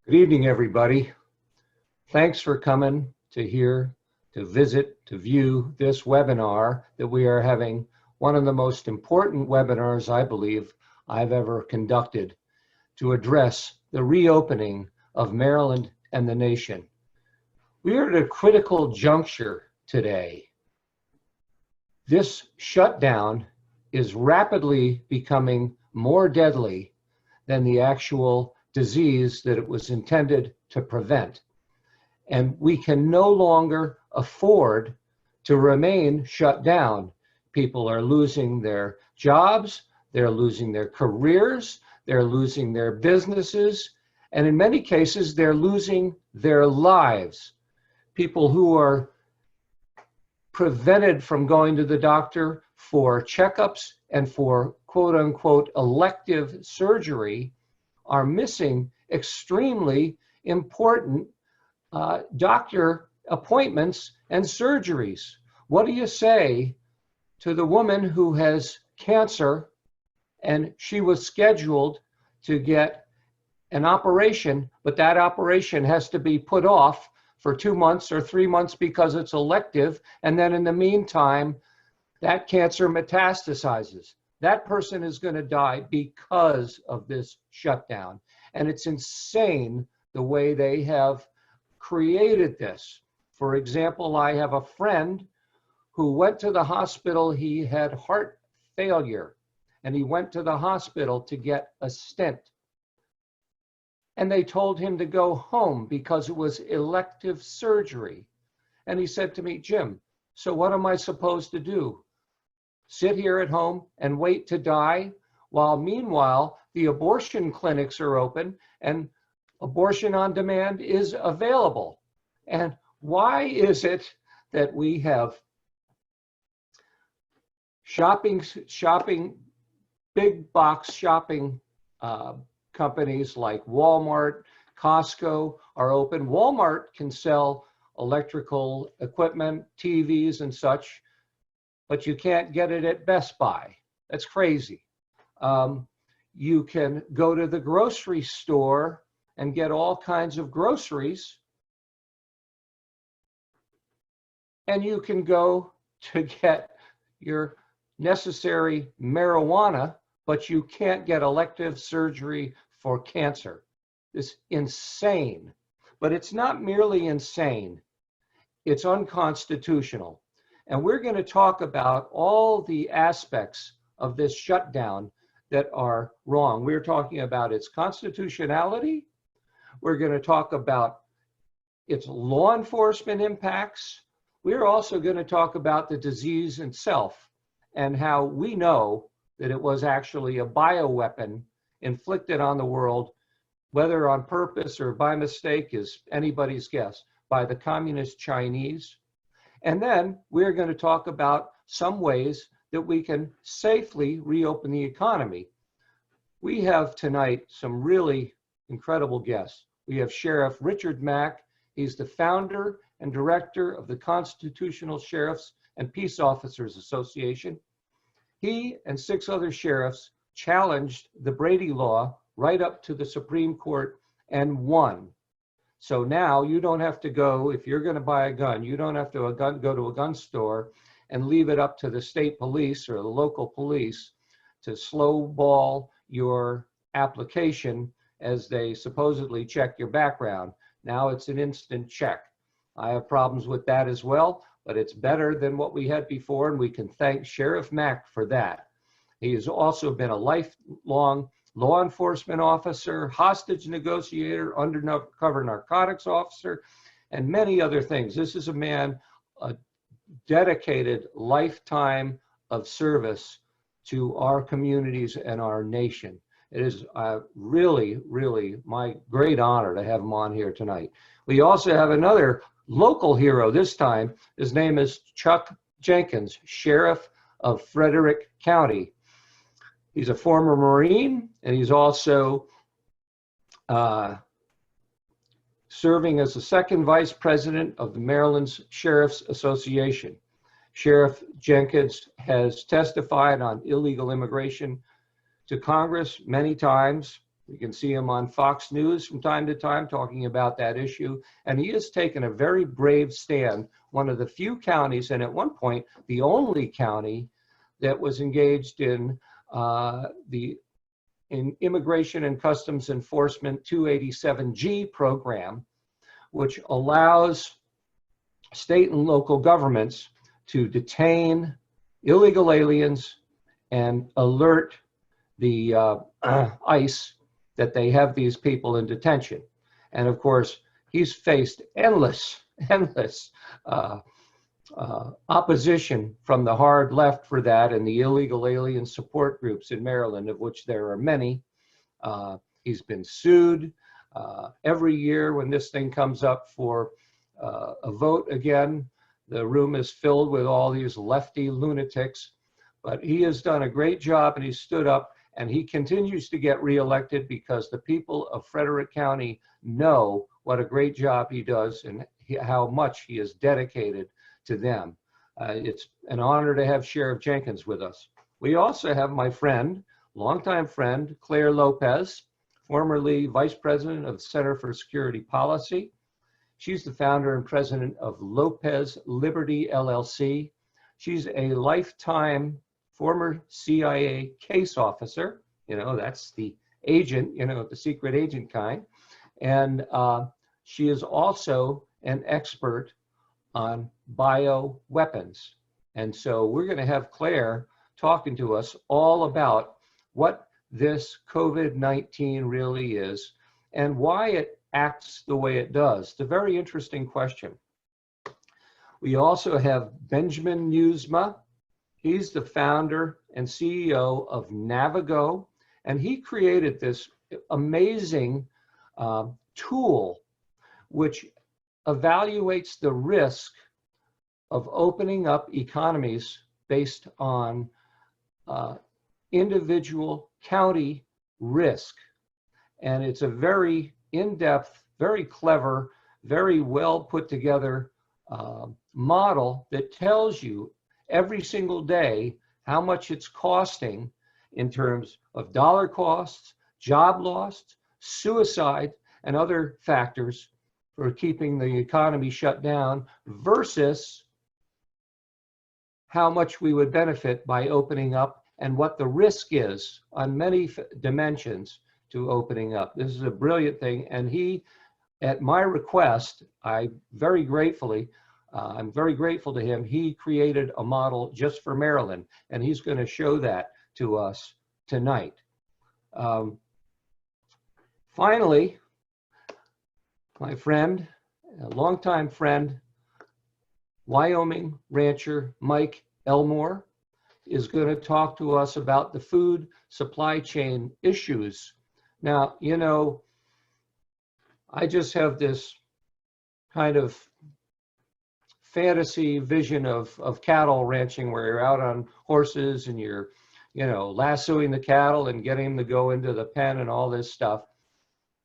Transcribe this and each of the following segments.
Good evening, everybody. Thanks for coming to visit, to view this webinar that we are having, one of the most important webinars I believe I've ever conducted to address the reopening of Maryland and the nation. We are at a critical juncture today. This shutdown is rapidly becoming more deadly than the actual disease that it was intended to prevent. And we can no longer afford to remain shut down. People are losing their jobs, they're losing their careers, they're losing their businesses, and in many cases, they're losing their lives. People who are prevented from going to the doctor for checkups and for quote unquote elective surgery are missing extremely important doctor appointments and surgeries. What do you say to the woman who has cancer and she was scheduled to get an operation, but that operation has to be put off for 2 months or 3 months because it's elective, and then in the meantime, that cancer metastasizes? That person is going to die because of this shutdown. And it's insane the way they have created this. For example, I have a friend who went to the hospital. He had heart failure, and he went to the hospital to get a stent. And they told him to go home because it was elective surgery. And he said to me, "Jim, so what am I supposed to do? Sit here at home and wait to die, while meanwhile the abortion clinics are open and abortion on demand is available?" And why is it that we have big box shopping companies like Walmart, Costco are open? Walmart can sell electrical equipment, TVs and such, but you can't get it at Best Buy. That's crazy. You can go to the grocery store and get all kinds of groceries, and you can go to get your necessary marijuana, but you can't get elective surgery for cancer. It's insane. But it's not merely insane, it's unconstitutional. And we're going to talk about all the aspects of this shutdown that are wrong. We're talking about its constitutionality. We're going to talk about its law enforcement impacts. We're also going to talk about the disease itself and how we know that it was actually a bioweapon inflicted on the world, whether on purpose or by mistake is anybody's guess, by the communist Chinese. And then we're going to talk about some ways that we can safely reopen the economy. We have tonight some really incredible guests. We have Sheriff Richard Mack. He's the founder and director of the Constitutional Sheriffs and Peace Officers Association. He and 6 other sheriffs challenged the Brady Law right up to the Supreme Court and won. So now you don't have to go, if you're going to buy a gun, you don't have to go to a gun store and leave it up to the state police or the local police to slowball your application as they supposedly check your background. Now it's an instant check. I have problems with that as well, but it's better than what we had before, and we can thank Sheriff Mack for that. He has also been a lifelong law enforcement officer, hostage negotiator, undercover narcotics officer, and many other things. This is a man, a dedicated lifetime of service to our communities and our nation. It is really, really my great honor to have him on here tonight. We also have another local hero this time. His name is Chuck Jenkins, Sheriff of Frederick County. He's a former Marine, and he's also serving as the 2nd Vice President of the Maryland's Sheriff's Association. Sheriff Jenkins has testified on illegal immigration to Congress many times. You can see him on Fox News from time to time talking about that issue. And he has taken a very brave stand, one of the few counties, and at one point, the only county that was engaged in Immigration and Customs Enforcement 287G program, which allows state and local governments to detain illegal aliens and alert the ICE that they have these people in detention. And of course, he's faced endless opposition from the hard left for that and the illegal alien support groups in Maryland, of which there are many. He's been sued. Every year when this thing comes up for a vote again, the room is filled with all these lefty lunatics. But he has done a great job, and he's stood up, and he continues to get reelected because the people of Frederick County know what a great job he does and how much he is dedicated to them. It's an honor to have Sheriff Jenkins with us. We also have my friend, longtime friend, Claire Lopez, formerly Vice President of the Center for Security Policy. She's the founder and president of Lopez Liberty LLC. She's a lifetime former CIA case officer. You know, that's the agent, you know, the secret agent kind. And she is also an expert on bioweapons. And so we're going to have Claire talking to us all about what this COVID-19 really is and why it acts the way it does. It's a very interesting question. We also have Benjamin Newsma. He's the founder and CEO of Navigo, and he created this amazing tool which evaluates the risk of opening up economies based on individual county risk. And it's a very in-depth, very clever, very well put together model that tells you every single day how much it's costing in terms of dollar costs, job loss, suicide, and other factors for keeping the economy shut down versus how much we would benefit by opening up and what the risk is on many dimensions to opening up. This is a brilliant thing. And he, at my request, I'm very grateful to him. He created a model just for Maryland, and he's going to show that to us tonight. Finally, my friend, a longtime friend, Wyoming rancher Mike Elmore, is going to talk to us about the food supply chain issues. Now, you know, I just have this kind of fantasy vision of cattle ranching where you're out on horses and you're, you know, lassoing the cattle and getting them to go into the pen and all this stuff.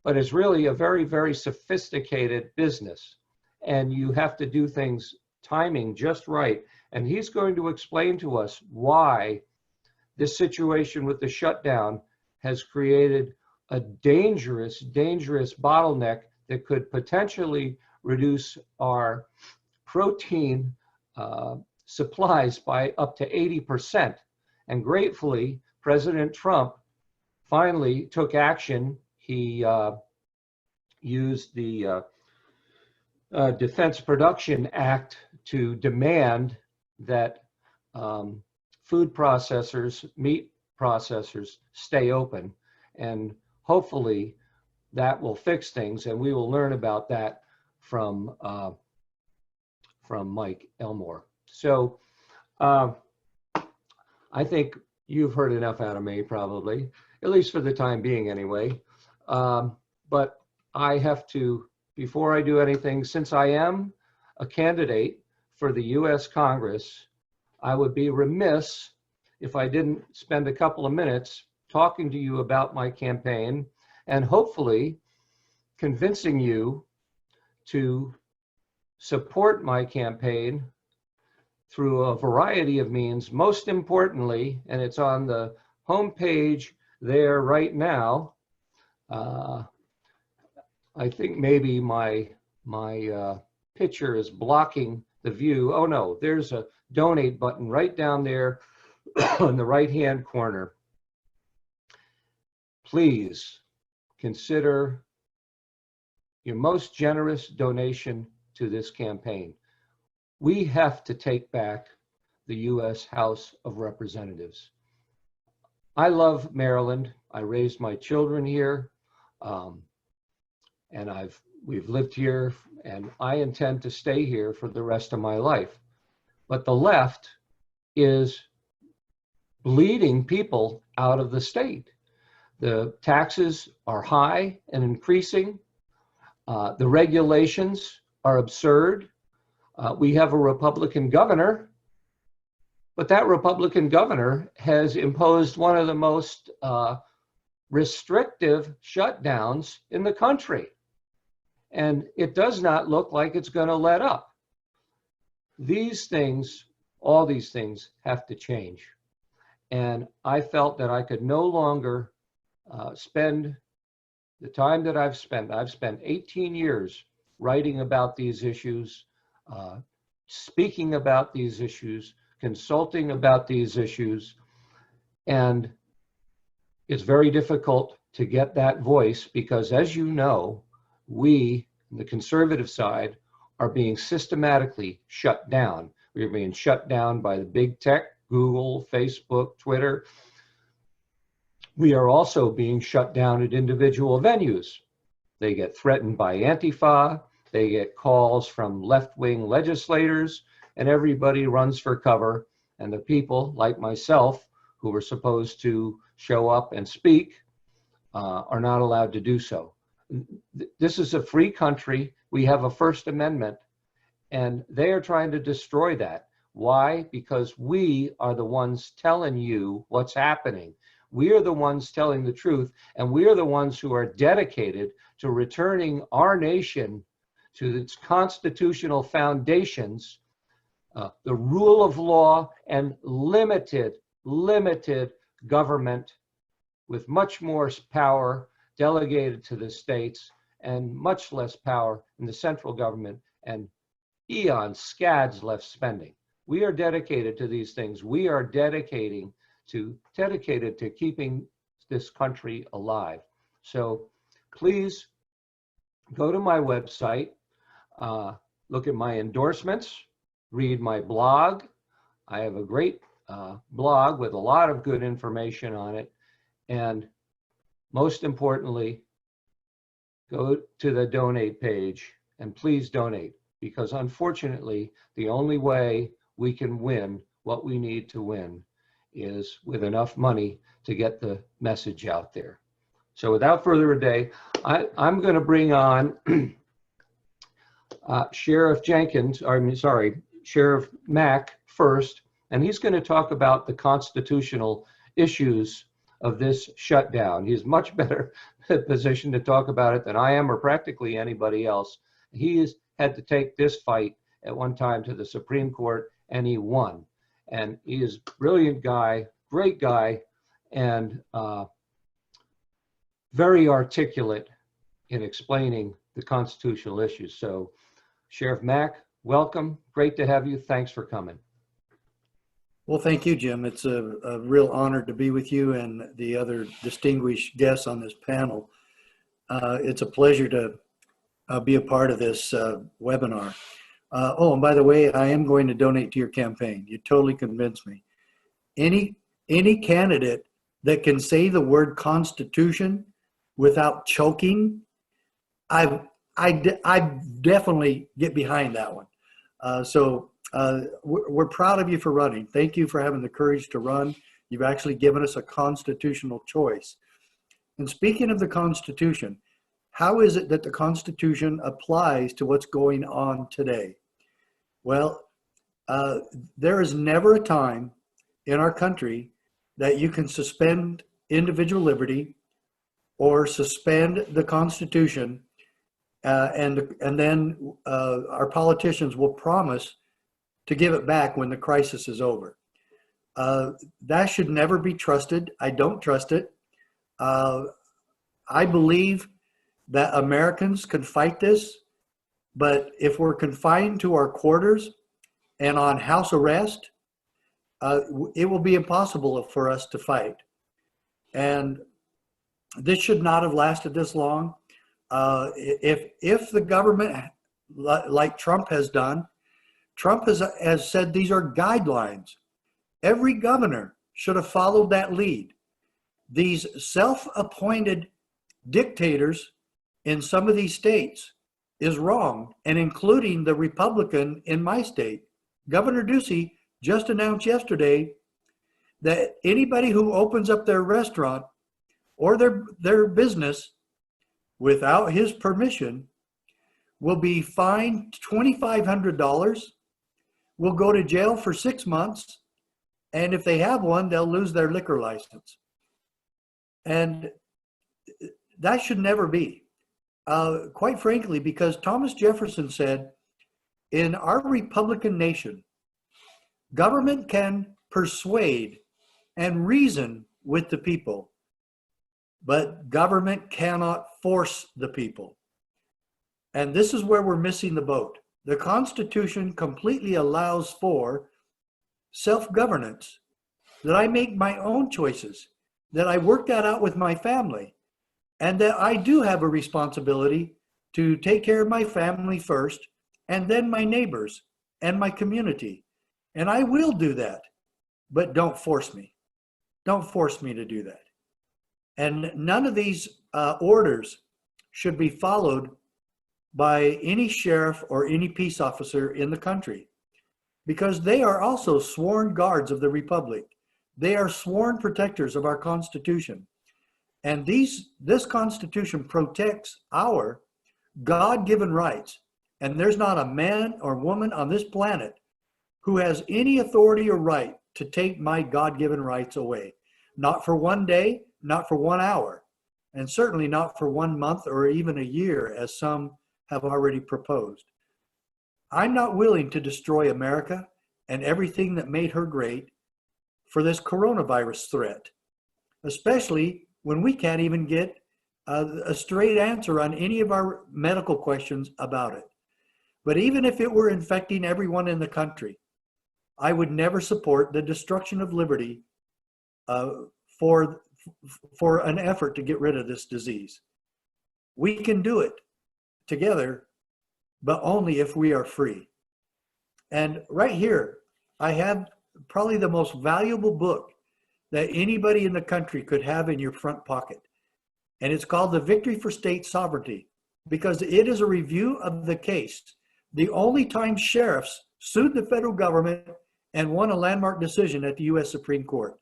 But it's really a very, very sophisticated business, and you have to do things timing just right. And he's going to explain to us why this situation with the shutdown has created a dangerous, dangerous bottleneck that could potentially reduce our protein supplies by up to 80%. And gratefully, President Trump finally took action. He used the Defense Production Act to demand that food processors, meat processors, stay open. And hopefully that will fix things, and we will learn about that from Mike Elmore. So I think you've heard enough out of me, probably, at least for the time being anyway. But I have to, before I do anything, since I am a candidate for the US Congress, I would be remiss if I didn't spend a couple of minutes talking to you about my campaign and hopefully convincing you to support my campaign through a variety of means. Most importantly, and it's on the homepage there right now, Uh, I think maybe my picture is blocking the view. Oh no, there's a donate button right down there in the right-hand corner. Please consider your most generous donation to this campaign. We have to take back the U.S. House of Representatives. I love Maryland. I raised my children here, and we've lived here, and I intend to stay here for the rest of my life. But the left is bleeding people out of the state. The taxes are high and increasing. The regulations are absurd. We have a Republican governor, but that Republican governor has imposed one of the most restrictive shutdowns in the country. And it does not look like it's going to let up. These things, all these things have to change. And I felt that I could no longer spend the time that I've spent. I've spent 18 years writing about these issues, speaking about these issues, consulting about these issues. And it's very difficult to get that voice because, as you know, we, the conservative side, are being systematically shut down. We're being shut down by the big tech, Google, Facebook, Twitter. We are also being shut down at individual venues. They get threatened by Antifa, they get calls from left-wing legislators, and everybody runs for cover. And the people like myself, who were supposed to show up and speak, are not allowed to do so. This is a free country. We have a First Amendment, and they are trying to destroy that. Why? Because we are the ones telling you what's happening. We are the ones telling the truth, and we are the ones who are dedicated to returning our nation to its constitutional foundations, the rule of law, and limited government with much more power delegated to the states and much less power in the central government and scads left spending. We are dedicated to these things. We are dedicated to keeping this country alive. So please go to my website, look at my endorsements, read my blog. I have a great blog with a lot of good information on it. And most importantly, go to the donate page and please donate, because unfortunately, the only way we can win what we need to win is with enough money to get the message out there. So without further ado, I'm going to bring on Sheriff Mack first, and he's going to talk about the constitutional issues of this shutdown. He's much better positioned to talk about it than I am, or practically anybody else. He has had to take this fight at one time to the Supreme Court, and he won. And he is a brilliant guy, great guy, and very articulate in explaining the constitutional issues. So, Sheriff Mack, welcome. Great to have you. Thanks for coming. Well, thank you, Jim. It's a real honor to be with you and the other distinguished guests on this panel. It's a pleasure to be a part of this webinar. Oh, and by the way, I am going to donate to your campaign. You totally convinced me. Any candidate that can say the word Constitution without choking, I definitely get behind that one. We're proud of you for running. Thank you for having the courage to run. You've actually given us a constitutional choice. And speaking of the Constitution, how is it that the Constitution applies to what's going on today? Well, there is never a time in our country that you can suspend individual liberty or suspend the Constitution, and then our politicians will promise to give it back when the crisis is over. That should never be trusted. I don't trust it. I I believe that Americans can fight this, but if we're confined to our quarters and on house arrest, it will be impossible for us to fight. And this should not have lasted this long. If the government, like Trump has done, Trump has said these are guidelines. Every governor should have followed that lead. These self-appointed dictators in some of these states is wrong, and including the Republican in my state. Governor Ducey just announced yesterday that anybody who opens up their restaurant or their business without his permission will be fined $2,500, will go to jail for 6 months, and if they have one, they'll lose their liquor license. And that should never be. Quite frankly, because Thomas Jefferson said, in our Republican nation, government can persuade and reason with the people, but government cannot force the people. And this is where we're missing the boat. The Constitution completely allows for self-governance, that I make my own choices, that I work that out with my family, and that I do have a responsibility to take care of my family first, and then my neighbors and my community. And I will do that, but don't force me. Don't force me to do that. And none of these orders should be followed by any sheriff or any peace officer in the country, because they are also sworn guards of the Republic. They are sworn protectors of our Constitution. And this Constitution protects our God-given rights. And there's not a man or woman on this planet who has any authority or right to take my God-given rights away. Not for one day, not for 1 hour, and certainly not for 1 month or even a year, as some have already proposed. I'm not willing to destroy America and everything that made her great for this coronavirus threat, especially when we can't even get a straight answer on any of our medical questions about it. But even if it were infecting everyone in the country, I would never support the destruction of liberty for an effort to get rid of this disease. We can do it together, but only if we are free. And right here, I have probably the most valuable book that anybody in the country could have in your front pocket. And it's called The Victory for State Sovereignty, because it is a review of the case. The only time sheriffs sued the federal government and won a landmark decision at the U.S. Supreme Court.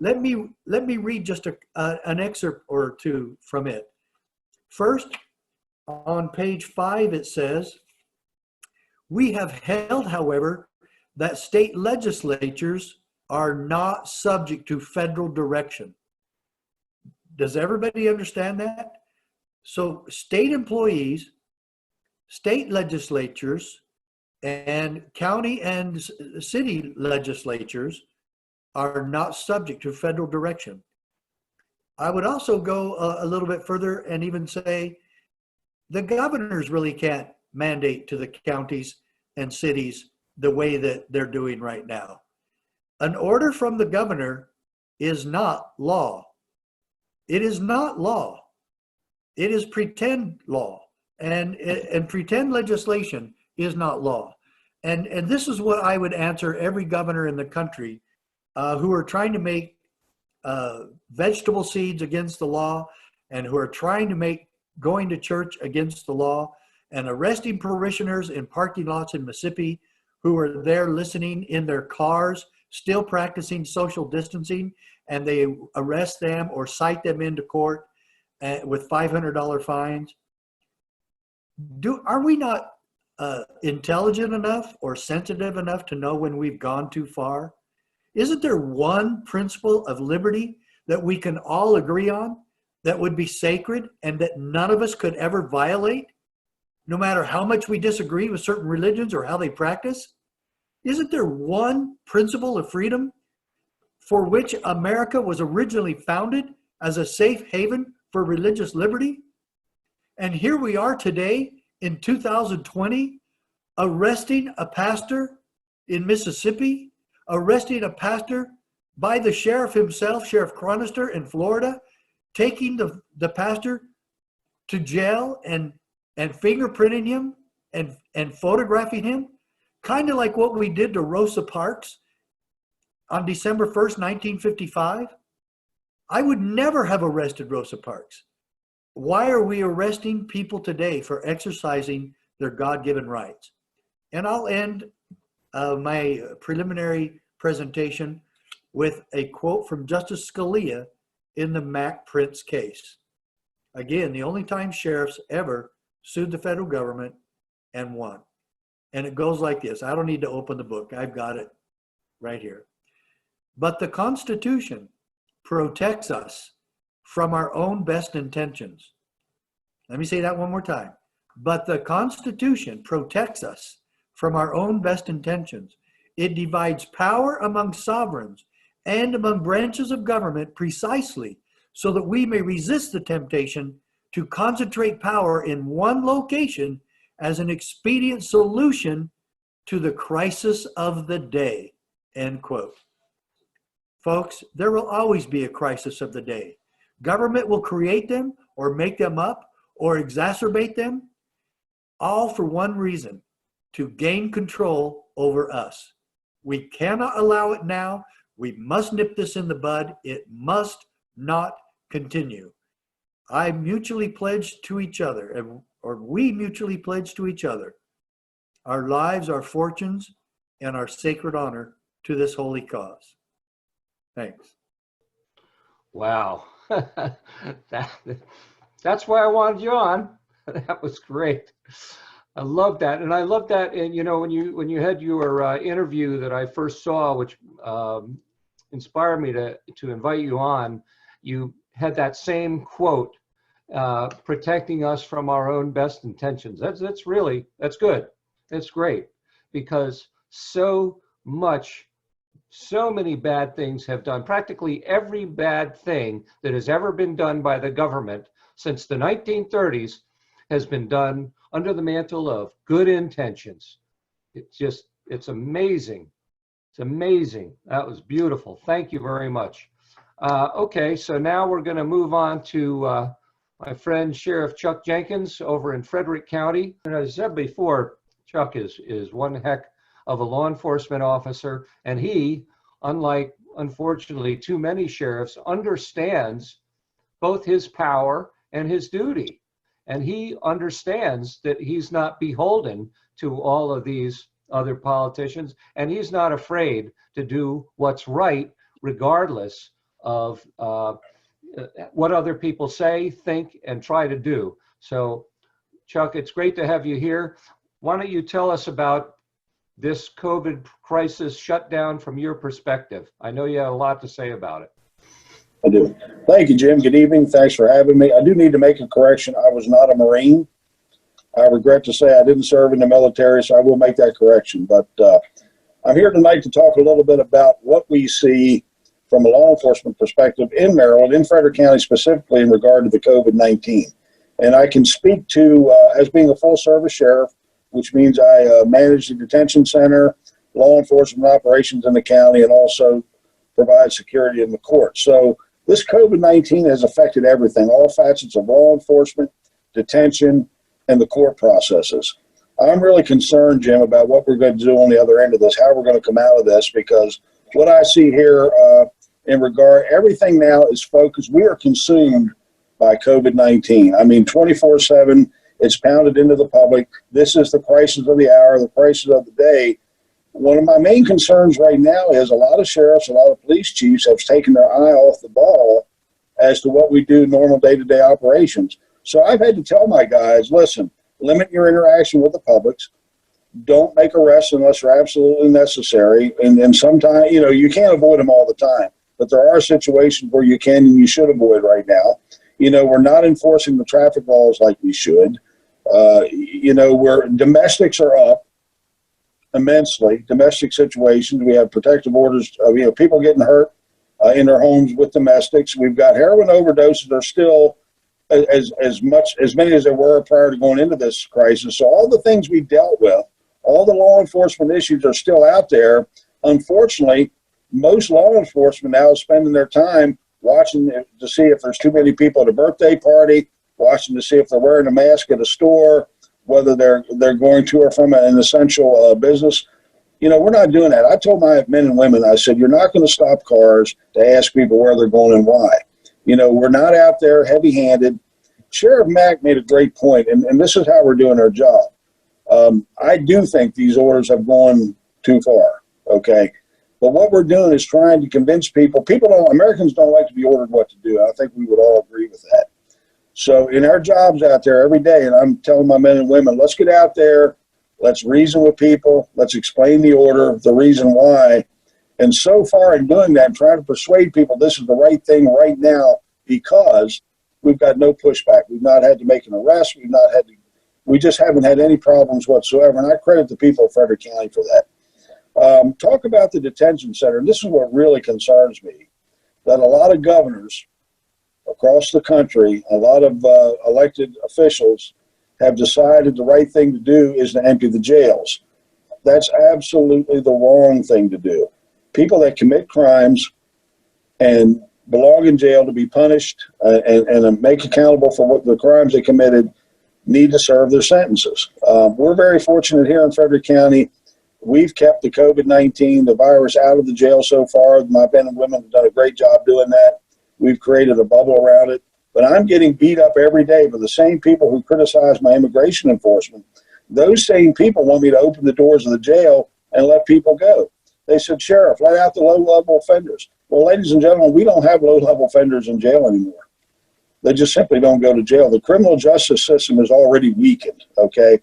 Let me read just an excerpt or two from it. First, on page 5, it says, "We have held, however, that state legislatures are not subject to federal direction." Does everybody understand that? So state employees, state legislatures, and county and city legislatures are not subject to federal direction. I would also go a little bit further and even say the governors really can't mandate to the counties and cities the way that they're doing right now. An order from the governor is not law. It is not law. It is pretend law, and pretend legislation is not law. And this is what I would answer every governor in the country who are trying to make vegetable seeds against the law, and who are trying to make going to church against the law, and arresting parishioners in parking lots in Mississippi who are there listening in their cars, still practicing social distancing, and they arrest them or cite them into court with $500 fines. Are we not intelligent enough or sensitive enough to know when we've gone too far? Isn't there one principle of liberty that we can all agree on that would be sacred and that none of us could ever violate, no matter how much we disagree with certain religions or how they practice? Isn't there one principle of freedom for which America was originally founded as a safe haven for religious liberty. And here we are today in 2020, arresting a pastor in Mississippi, arresting a pastor by the sheriff himself, Sheriff Chronister in Florida, taking the pastor to jail and fingerprinting him and photographing him, kind of like what we did to Rosa Parks on December 1st, 1955. I would never have arrested Rosa Parks. Why are we arresting people today for exercising their God-given rights? And I'll end my preliminary presentation with a quote from Justice Scalia in the Mac Prince case. Again, the only time sheriffs ever sued the federal government and won. And it goes like this. I don't need to open the book. I've got it right here. But the Constitution protects us from our own best intentions. Let me say that one more time. But the Constitution protects us from our own best intentions. It divides power among sovereigns and among branches of government precisely so that we may resist the temptation to concentrate power in one location as an expedient solution to the crisis of the day, end quote. Folks, there will always be a crisis of the day. Government will create them or make them up or exacerbate them, all for one reason, to gain control over us. We cannot allow it now. We must nip this in the bud. It must not continue. I mutually pledge to each other, or we mutually pledge to each other, our lives, our fortunes, and our sacred honor to this holy cause. Thanks. Wow. That's why I wanted you on. That was great. I love that. And I love that. And you know, when you had your interview that I first saw, which inspired me to invite you on, you had that same quote, protecting us from our own best intentions. That's good. That's great, because so many bad things have done. Practically every bad thing that has ever been done by the government since the 1930s has been done under the mantle of good intentions. It's amazing. It's amazing. That was beautiful. Thank you very much. Okay, so now we're going to move on to my friend Sheriff Chuck Jenkins over in Frederick County. And as I said before, Chuck is one heck of a law enforcement officer, and he, unlike unfortunately too many sheriffs, understands both his power and his duty. And he understands that he's not beholden to all of these other politicians, and he's not afraid to do what's right, regardless of what other people say, think, and try to do. So, Chuck, it's great to have you here. Why don't you tell us about this COVID crisis shutdown from your perspective? I know you have a lot to say about it. I do. Thank you, Jim. Good evening. Thanks for having me. I do need to make a correction. I was not a Marine. I regret to say I didn't serve in the military, so I will make that correction. But I'm here tonight to talk a little bit about what we see from a law enforcement perspective in Maryland, in Frederick County specifically, in regard to the COVID-19. And I can speak to, as being a full-service sheriff, which means I manage the detention center, law enforcement operations in the county, and also provide security in the court. So this COVID-19 has affected everything, all facets of law enforcement, detention, and the court processes. I'm really concerned, Jim, about what we're going to do on the other end of this, how we're going to come out of this, because what I see here in regard, everything now is focused. We are consumed by COVID-19. I mean, 24/7, it's pounded into the public. This is the crisis of the hour, the crisis of the day. One of my main concerns right now is a lot of sheriffs, a lot of police chiefs have taken their eye off the ball as to what we do normal day-to-day operations. So I've had to tell my guys, listen, limit your interaction with the public. Don't make arrests unless they're absolutely necessary. And sometimes, you know, you can't avoid them all the time, but there are situations where you can and you should avoid right now. You know, we're not enforcing the traffic laws like we should. You know, domestics are up immensely. Domestic situations, we have protective orders. You know, people getting hurt in their homes with domestics. We've got heroin overdoses are still as many as there were prior to going into this crisis. So all the things we dealt with, all the law enforcement issues are still out there. Unfortunately, most law enforcement now is spending their time watching to see if there's too many people at a birthday party, watching to see if they're wearing a mask at a store, whether they're going to or from an essential business. We're not doing that. I told my men and women, I said, you're not going to stop cars to ask people where they're going and why. We're not out there heavy-handed. Sheriff Mack made a great point, and this is how we're doing our job. I do think these orders have gone too far, okay? But what we're doing is trying to convince people. Americans don't like to be ordered what to do. I think we would all agree with that. So in our jobs out there every day, and I'm telling my men and women, let's get out there, let's reason with people, let's explain the order, the reason why. And so far in doing that, I'm trying to persuade people this is the right thing right now because we've got no pushback. We've not had to make an arrest. We just haven't had any problems whatsoever. And I credit the people of Frederick County for that. Talk about the detention center. And this is what really concerns me, that a lot of governors across the country, a lot of elected officials have decided the right thing to do is to empty the jails. That's absolutely the wrong thing to do. People that commit crimes and belong in jail to be punished and make accountable for what the crimes they committed need to serve their sentences. We're very fortunate here in Frederick County. We've kept the COVID-19, the virus, out of the jail so far. My men and women have done a great job doing that. We've created a bubble around it. But I'm getting beat up every day by the same people who criticize my immigration enforcement. Those same people want me to open the doors of the jail and let people go. They said, Sheriff, let out the low-level offenders. Well, ladies and gentlemen, we don't have low-level offenders in jail anymore. They just simply don't go to jail. The criminal justice system is already weakened, okay?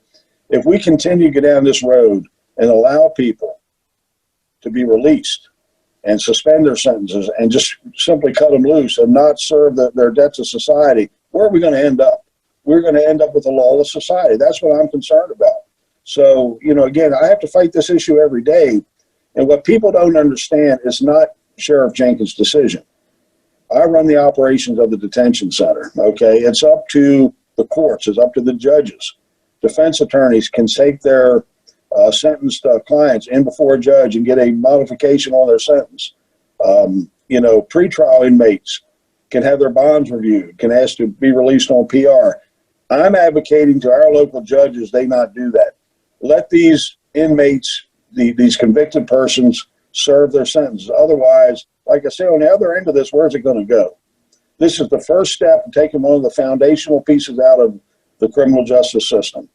If we continue to go down this road and allow people to be released and suspend their sentences and just simply cut them loose and not serve their debt to society, where are we going to end up? We're going to end up with a lawless society. That's what I'm concerned about. So, again, I have to fight this issue every day. And what people don't understand is not Sheriff Jenkins' decision. I run the operations of the detention center, okay? It's up to the courts. It's up to the judges. Defense attorneys can take their sentenced clients in before a judge and get a modification on their sentence. Pretrial inmates can have their bonds reviewed, can ask to be released on PR. I'm advocating to our local judges they not do that. Let these inmates, these convicted persons, serve their sentences. Otherwise, like I say, on the other end of this, where's it going to go? This is the first step in taking one of the foundational pieces out of the criminal justice system.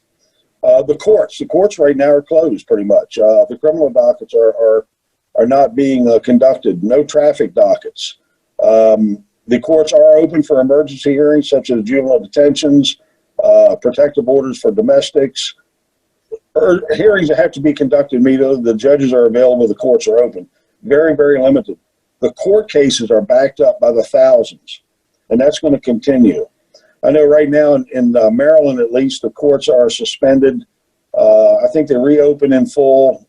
The courts right now are closed pretty much. The criminal dockets are not being conducted. No traffic dockets. The courts are open for emergency hearings such as juvenile detentions, protective orders for domestics, or hearings that have to be conducted immediately. The judges are available. The courts are open. Very, very limited. The court cases are backed up by the thousands, and that's going to continue. I know right now in Maryland, at least, the courts are suspended. I think they reopen in full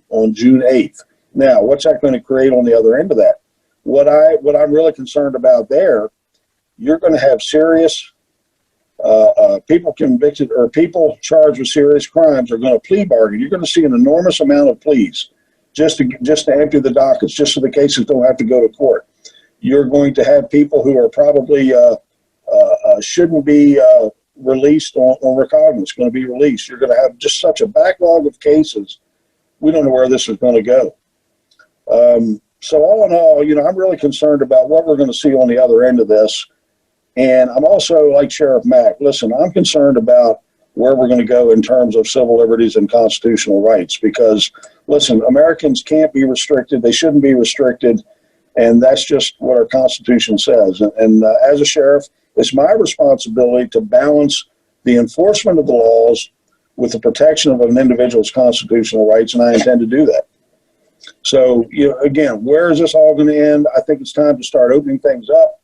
on June 8th. Now, what's that going to create on the other end of that? What I'm really concerned about there, you're going to have serious people convicted or people charged with serious crimes are going to plea bargain. You're going to see an enormous amount of pleas just to empty the dockets, just so the cases don't have to go to court. You're going to have people who are probably shouldn't be released on recognizance, going to be released. You're going to have just such a backlog of cases. We don't know where this is going to go. So all in all, I'm really concerned about what we're going to see on the other end of this. And I'm also, like Sheriff Mack, listen, I'm concerned about where we're going to go in terms of civil liberties and constitutional rights because, listen, Americans can't be restricted. They shouldn't be restricted. And that's just what our Constitution says. And as a sheriff, it's my responsibility to balance the enforcement of the laws with the protection of an individual's constitutional rights, and I intend to do that. So, again, where is this all going to end? I think it's time to start opening things up.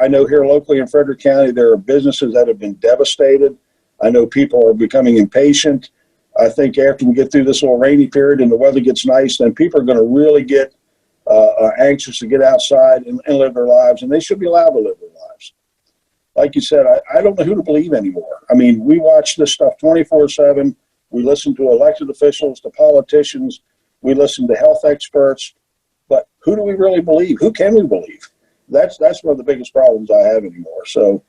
I know here locally in Frederick County, there are businesses that have been devastated. I know people are becoming impatient. I think after we get through this little rainy period and the weather gets nice, then people are going to really get anxious to get outside and live their lives, and they should be allowed to live their lives. like you said, I don't know who to believe anymore. I mean, we watch this stuff 24/7. We listen to elected officials, to politicians. We listen to health experts. But who do we really believe? Who can we believe? That's one of the biggest problems I have anymore. So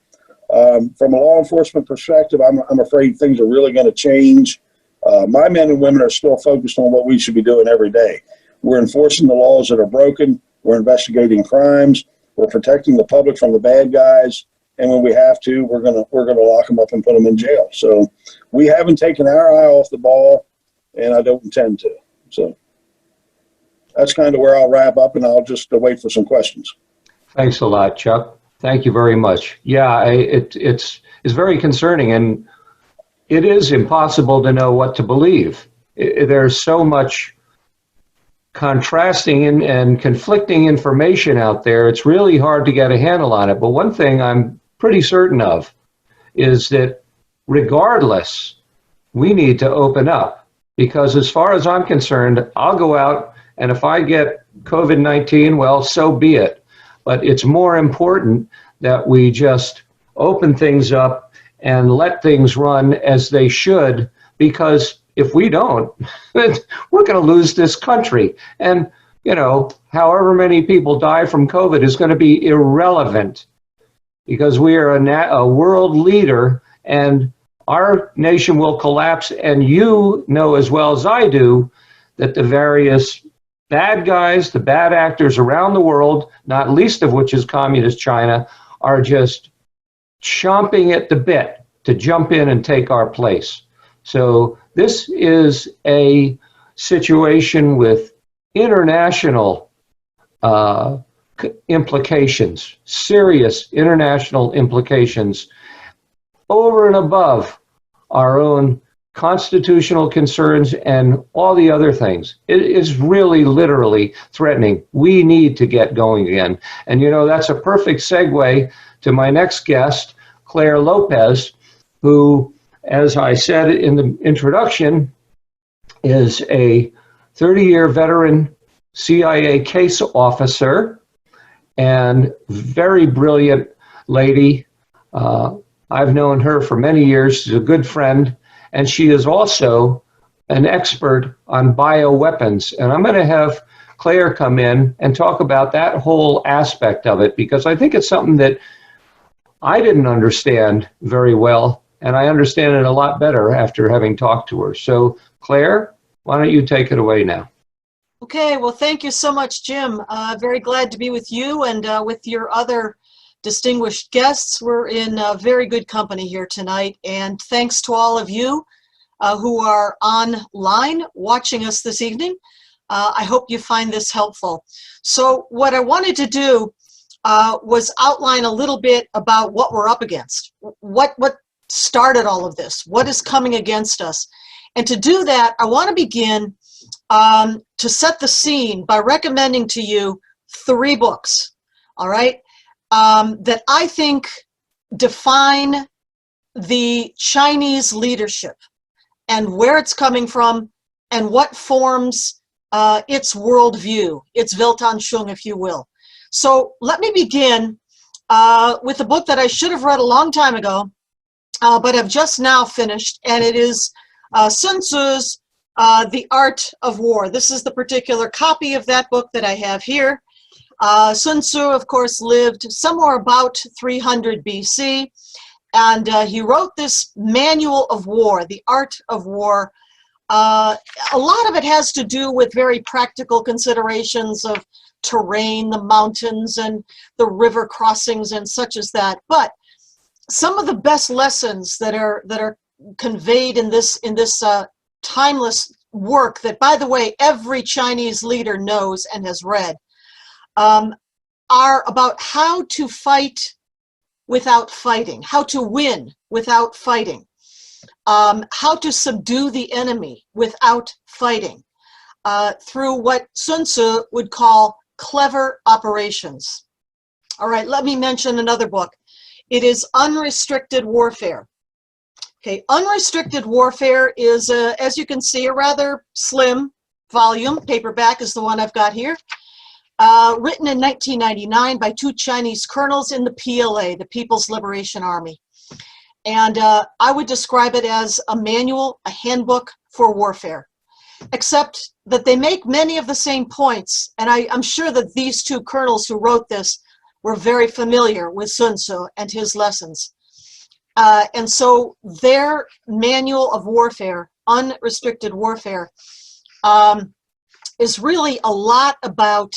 from a law enforcement perspective, I'm afraid things are really going to change. My men and women are still focused on what we should be doing every day. We're enforcing the laws that are broken. We're investigating crimes. We're protecting the public from the bad guys. And when we have to, we're gonna lock them up and put them in jail. So we haven't taken our eye off the ball, and I don't intend to. So that's kind of where I'll wrap up, and I'll just wait for some questions. Thanks a lot, Chuck. Thank you very much. Yeah, it's very concerning, and it is impossible to know what to believe. There's so much contrasting and conflicting information out there. It's really hard to get a handle on it. But one thing I'm pretty certain of is that regardless, we need to open up, because as far as I'm concerned, I'll go out, and if I get COVID-19, well, so be it. But it's more important that we just open things up and let things run as they should, because if we don't, we're going to lose this country. And, you know, however many people die from COVID is going to be irrelevant, because we are a world leader, and our nation will collapse. And you know as well as I do that the various bad guys, the bad actors around the world, not least of which is communist China, are just chomping at the bit to jump in and take our place. So this is a situation with international implications, serious international implications, over and above our own constitutional concerns and all the other things. It is really literally threatening. We need to get going again. And you know, that's a perfect segue to my next guest, Claire Lopez, who, as I said in the introduction, is a 30-year veteran CIA case officer and very brilliant lady. I've known her for many years. She's a good friend, and she is also an expert on bioweapons. And I'm going to have Claire come in and talk about that whole aspect of it, because I think it's something that I didn't understand very well, and I understand it a lot better after having talked to her. So, Claire, why don't you take it away now? Okay, well, thank you so much, Jim. Very glad to be with you and with your other distinguished guests. We're in very good company here tonight, and thanks to all of you who are online watching us this evening. I hope you find this helpful. So what I wanted to do was outline a little bit about what we're up against. What started all of this? What is coming against us? And to do that, I want to begin to set the scene by recommending to you 3 books, all right, that I think define the Chinese leadership and where it's coming from and what forms its worldview, its Weltanschauung, if you will. So let me begin with a book that I should have read a long time ago, but have just now finished, and it is Sun Tzu's The Art of War. This is the particular copy of that book that I have here. Sun Tzu, of course, lived somewhere about 300 BC, and he wrote this manual of war, The Art of War. A lot of it has to do with very practical considerations of terrain, the mountains, and the river crossings, and such as that. But some of the best lessons that are conveyed in this timeless work, that, by the way, every Chinese leader knows and has read, are about how to fight without fighting, how to win without fighting, how to subdue the enemy without fighting, through what Sun Tzu would call clever operations. All right, let me mention another book. It is Unrestricted Warfare. Okay, Unrestricted Warfare is, as you can see, a rather slim volume. Paperback is the one I've got here. written in 1999 by two Chinese colonels in the PLA, the People's Liberation Army. And I would describe it as a manual, a handbook for warfare, except that they make many of the same points. And I'm sure that these two colonels who wrote this were very familiar with Sun Tzu and his lessons. And so their manual of warfare, unrestricted warfare, is really a lot about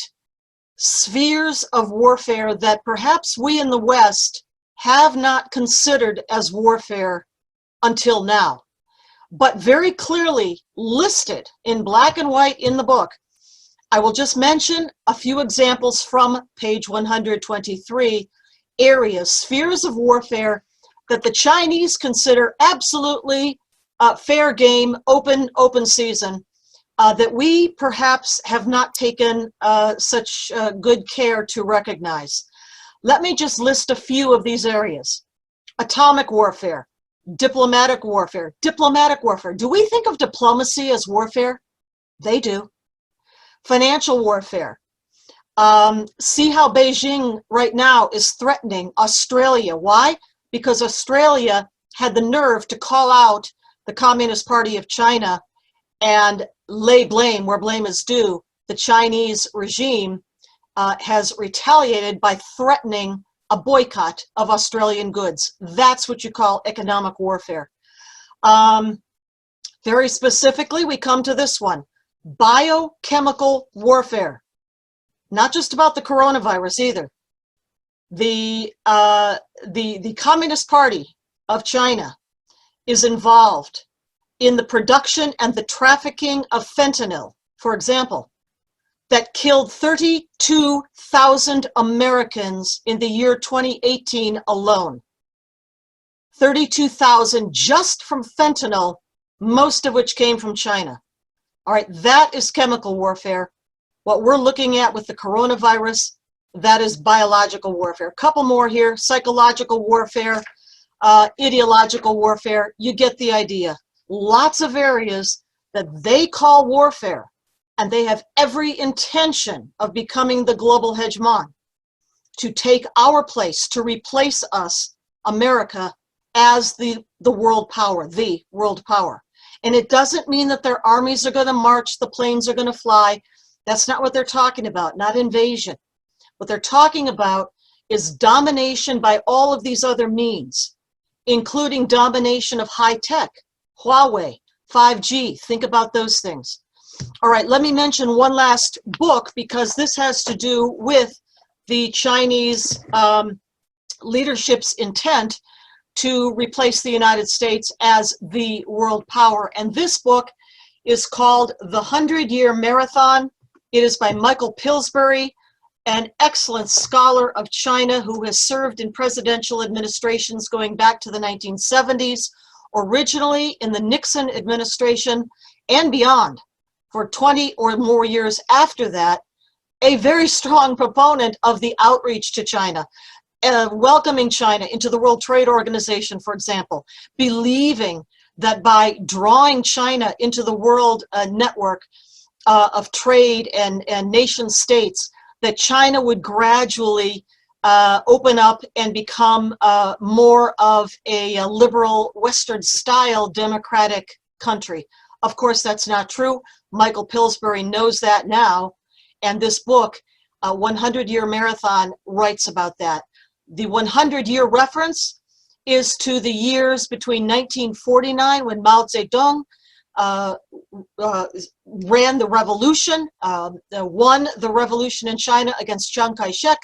spheres of warfare that perhaps we in the West have not considered as warfare until now, but very clearly listed in black and white in the book. I will just mention a few examples from page 123, areas, spheres of warfare that the Chinese consider absolutely fair game, open season, that we perhaps have not taken such good care to recognize. Let me just list a few of these areas. Atomic warfare, diplomatic warfare. Diplomatic warfare. Do we think of diplomacy as warfare? They do. Financial warfare. See how Beijing right now is threatening Australia. Why? Because Australia had the nerve to call out the Communist Party of China and lay blame where blame is due. The Chinese regime has retaliated by threatening a boycott of Australian goods. That's what you call economic warfare. Very specifically, we come to this one, biochemical warfare. Not just about the coronavirus either. The Communist Party of China is involved in the production and the trafficking of fentanyl, for example, that killed 32,000 Americans in the year 2018 alone. 32,000 just from fentanyl, most of which came from China. All right, that is chemical warfare. What we're looking at with the coronavirus, that is biological warfare. A couple more here, psychological warfare, ideological warfare, you get the idea. Lots of areas that they call warfare, and they have every intention of becoming the global hegemon, to take our place, to replace us, America, as the world power, the world power. And it doesn't mean that their armies are going to march, the planes are going to fly. That's not what they're talking about, not invasion. What they're talking about is domination by all of these other means, including domination of high tech, Huawei, 5G, think about those things. All right, let me mention one last book because this has to do with the Chinese leadership's intent to replace the United States as the world power. And this book is called The 100-Year Marathon. It is by Michael Pillsbury, an excellent scholar of China who has served in presidential administrations going back to the 1970s, originally in the Nixon administration and beyond, for 20 or more years after that, a very strong proponent of the outreach to China, welcoming China into the World Trade Organization, for example, believing that by drawing China into the world network of trade and nation states, that China would gradually open up and become more of a liberal Western-style democratic country. Of course, that's not true. Michael Pillsbury knows that now, and this book, 100-Year Marathon, writes about that. The 100-year reference is to the years between 1949, when Mao Zedong ran the revolution, won the revolution in China against Chiang Kai-shek,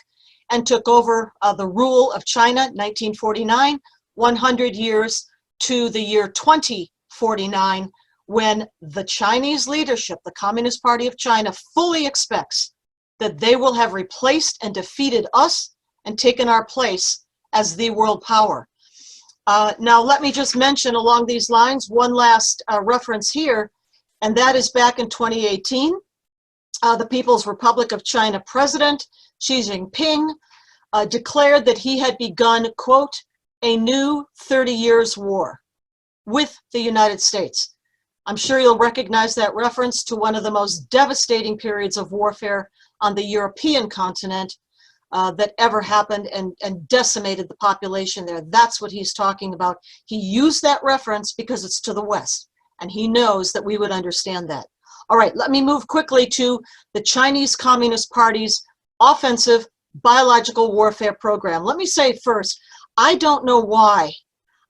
and took over the rule of China, 1949, 100 years to the year 2049, when the Chinese leadership, the Communist Party of China, fully expects that they will have replaced and defeated us and taken our place as the world power. Now, let me just mention along these lines one last reference here, and that is back in 2018. The People's Republic of China President Xi Jinping declared that he had begun, quote, a new 30 years war with the United States. I'm sure you'll recognize that reference to one of the most devastating periods of warfare on the European continent that ever happened and decimated the population there. That's what he's talking about. He used that reference because it's to the West, and he knows that we would understand that. All right, let me move quickly to the Chinese Communist Party's offensive biological warfare program. Let me say first, I don't know why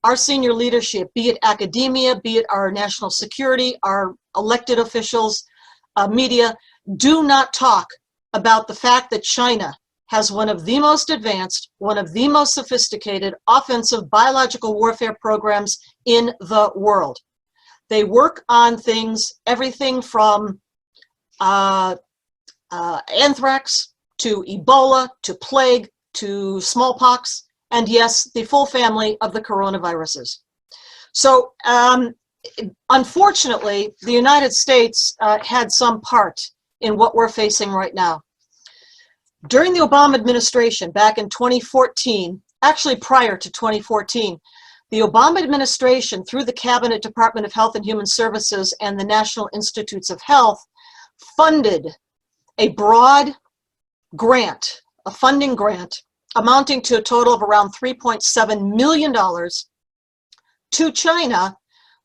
our senior leadership, be it academia, be it our national security, our elected officials, media, do not talk about the fact that China has one of the most advanced, one of the most sophisticated offensive biological warfare programs in the world. They work on things, everything from anthrax to Ebola to plague to smallpox, and yes, the full family of the coronaviruses. So unfortunately, the United States had some part in what we're facing right now. During the Obama administration back in 2014, actually prior to 2014, the Obama administration, through the Cabinet Department of Health and Human Services and the National Institutes of Health, funded a broad grant, a funding grant, amounting to a total of around $3.7 million to China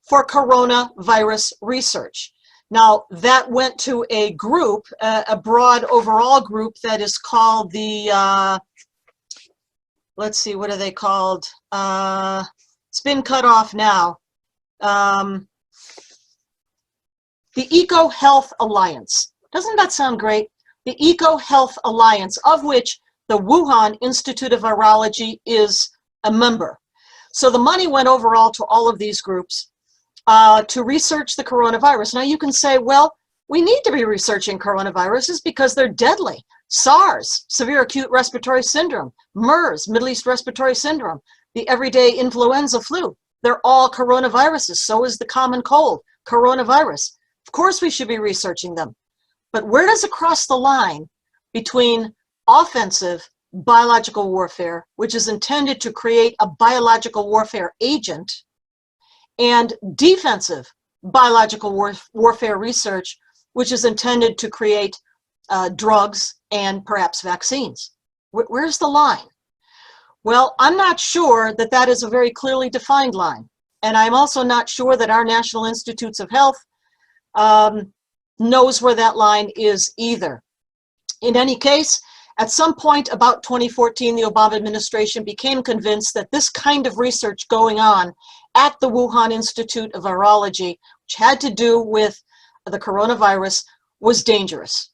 for coronavirus research. Now, that went to a group, a broad overall group that is called the, let's see, what are they called? It's been cut off now. The Eco Health Alliance. Doesn't that sound great? The Eco Health Alliance, of which the Wuhan Institute of Virology is a member. So the money went overall to all of these groups to research the coronavirus. Now you can say, well, we need to be researching coronaviruses because they're deadly. SARS, severe acute respiratory syndrome, MERS, Middle East respiratory syndrome, the everyday influenza flu, they're all coronaviruses. So is the common cold, coronavirus. Of course we should be researching them. But where does it cross the line between offensive biological warfare, which is intended to create a biological warfare agent, and defensive biological warfare research, which is intended to create drugs and perhaps vaccines? Where's the line? Well, I'm not sure that that is a very clearly defined line. And I'm also not sure that our National Institutes of Health knows where that line is either. In any case, at some point about 2014, the Obama administration became convinced that this kind of research going on at the Wuhan Institute of Virology, which had to do with the coronavirus, was dangerous.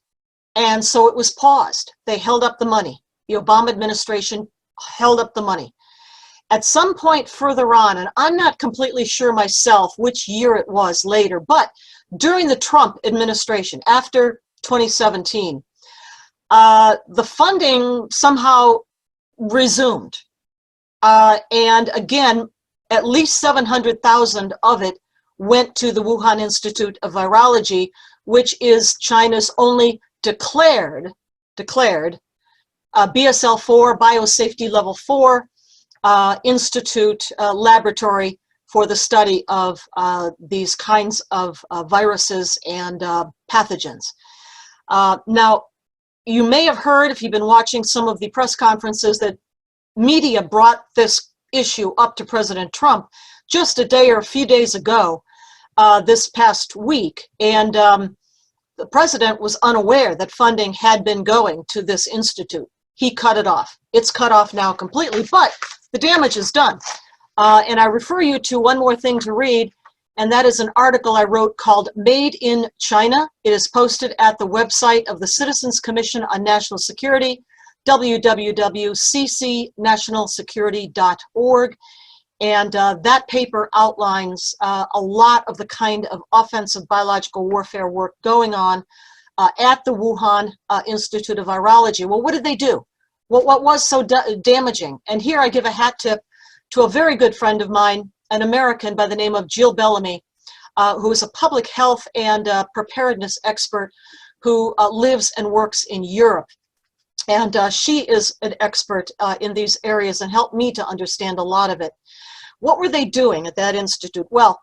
And so it was paused. They held up the money. The Obama administration held up the money. At some point further on, and I'm not completely sure myself which year it was later, but during the Trump administration, after 2017, the funding somehow resumed. And again, at least 700,000 of it went to the Wuhan Institute of Virology, which is China's only declared BSL-4, Biosafety Level 4 institute laboratory for the study of these kinds of viruses and pathogens. Now, you may have heard, if you've been watching some of the press conferences, that media brought this issue up to President Trump just a day or a few days ago, this past week, and the president was unaware that funding had been going to this institute. He cut it off. It's cut off now completely, but the damage is done. And I refer you to one more thing to read, and that is an article I wrote called Made in China. It is posted at the website of the Citizens Commission on National Security, www.ccnationalsecurity.org. And that paper outlines a lot of the kind of offensive biological warfare work going on at the Wuhan Institute of Virology. Well, what did they do? What was so damaging? And here I give a hat tip to a very good friend of mine, an American by the name of Jill Bellamy, who is a public health and preparedness expert who lives and works in Europe. And she is an expert in these areas and helped me to understand a lot of it. What were they doing at that institute? Well,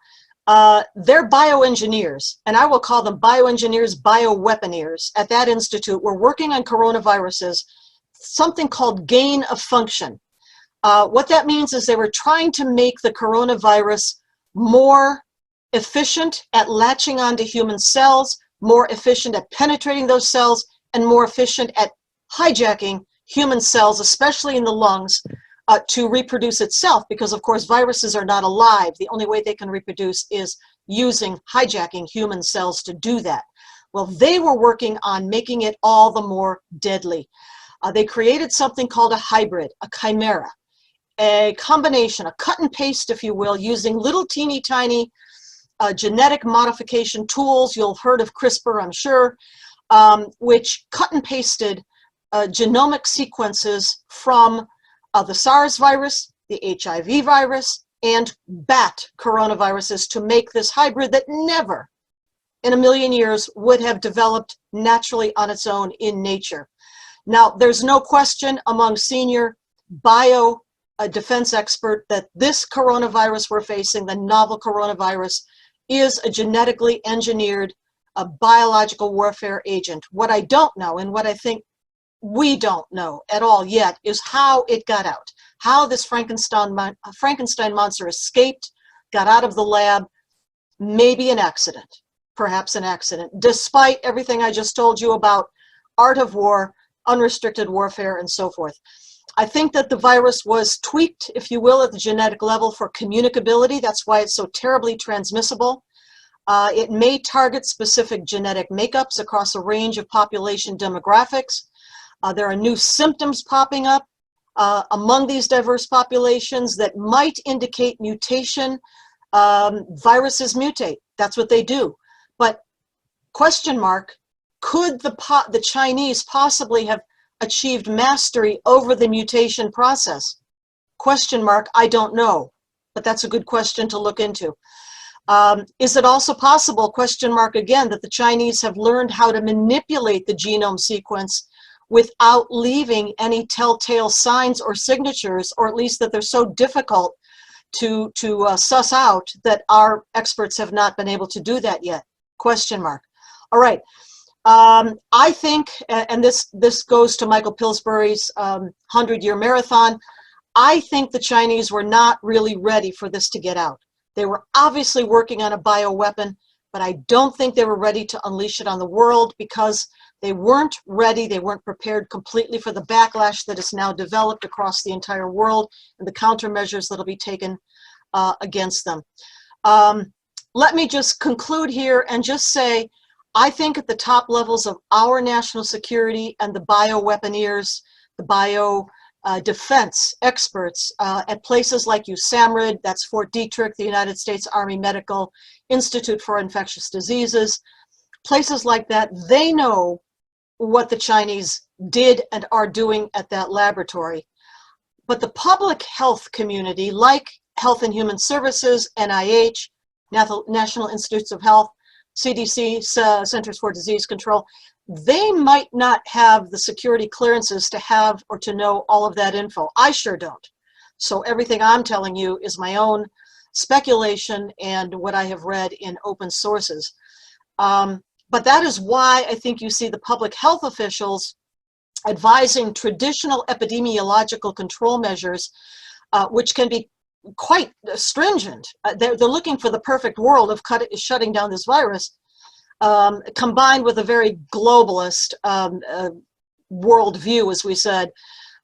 They're bioengineers, and I will call them bioengineers, bioweaponeers. At that institute, we're working on coronaviruses, something called gain of function. What that means is they were trying to make the coronavirus more efficient at latching onto human cells, more efficient at penetrating those cells, and more efficient at hijacking human cells, especially in the lungs, to reproduce itself, because of course viruses are not alive. The only way they can reproduce is hijacking human cells to do that. Well, they were working on making it all the more deadly. They created something called a hybrid, a chimera, a combination, a cut and paste, if you will, using little teeny tiny genetic modification tools. You'll have heard of CRISPR, I'm sure, which cut and pasted genomic sequences from the SARS virus, the HIV virus, and bat coronaviruses to make this hybrid that never in a million years would have developed naturally on its own in nature. Now, there's no question among senior bio defense expert that this coronavirus we're facing, the novel coronavirus, is a genetically engineered biological warfare agent. What I don't know, and what I think we don't know at all yet, is how it got out, how this Frankenstein monster escaped, got out of the lab. Maybe an accident, perhaps an accident, despite everything I just told you about art of war, unrestricted warfare, and so forth. I think that the virus was tweaked, if you will, at the genetic level for communicability. That's why it's so terribly transmissible. It may target specific genetic makeups across a range of population demographics. There are new symptoms popping up among these diverse populations that might indicate mutation. Viruses mutate, that's what they do. But question mark, could the Chinese possibly have achieved mastery over the mutation process? Question mark, I don't know, but that's a good question to look into. Is it also possible, question mark again, that the Chinese have learned how to manipulate the genome sequence without leaving any telltale signs or signatures, or at least that they're so difficult to suss out that our experts have not been able to do that yet? Question mark. All right. I think, and this goes to Michael Pillsbury's 100-year marathon, I think the Chinese were not really ready for this to get out. They were obviously working on a bioweapon, but I don't think they were ready to unleash it on the world because they weren't ready, they weren't prepared completely for the backlash that is now developed across the entire world and the countermeasures that will be taken against them. Let me just conclude here and just say, I think at the top levels of our national security and the bioweaponeers, the bio defense experts at places like USAMRIID, that's Fort Detrick, the United States Army Medical Institute for Infectious Diseases, places like that, they know what the Chinese did and are doing at that laboratory. But the public health community, like Health and Human Services, NIH, National Institutes of Health, CDC, Centers for Disease Control, they might not have the security clearances to have or to know all of that info. I sure don't. So everything I'm telling you is my own speculation and what I have read in open sources. But that is why I think you see the public health officials advising traditional epidemiological control measures, which can be quite stringent. They're looking for the perfect world of shutting down this virus, combined with a very globalist worldview, as we said.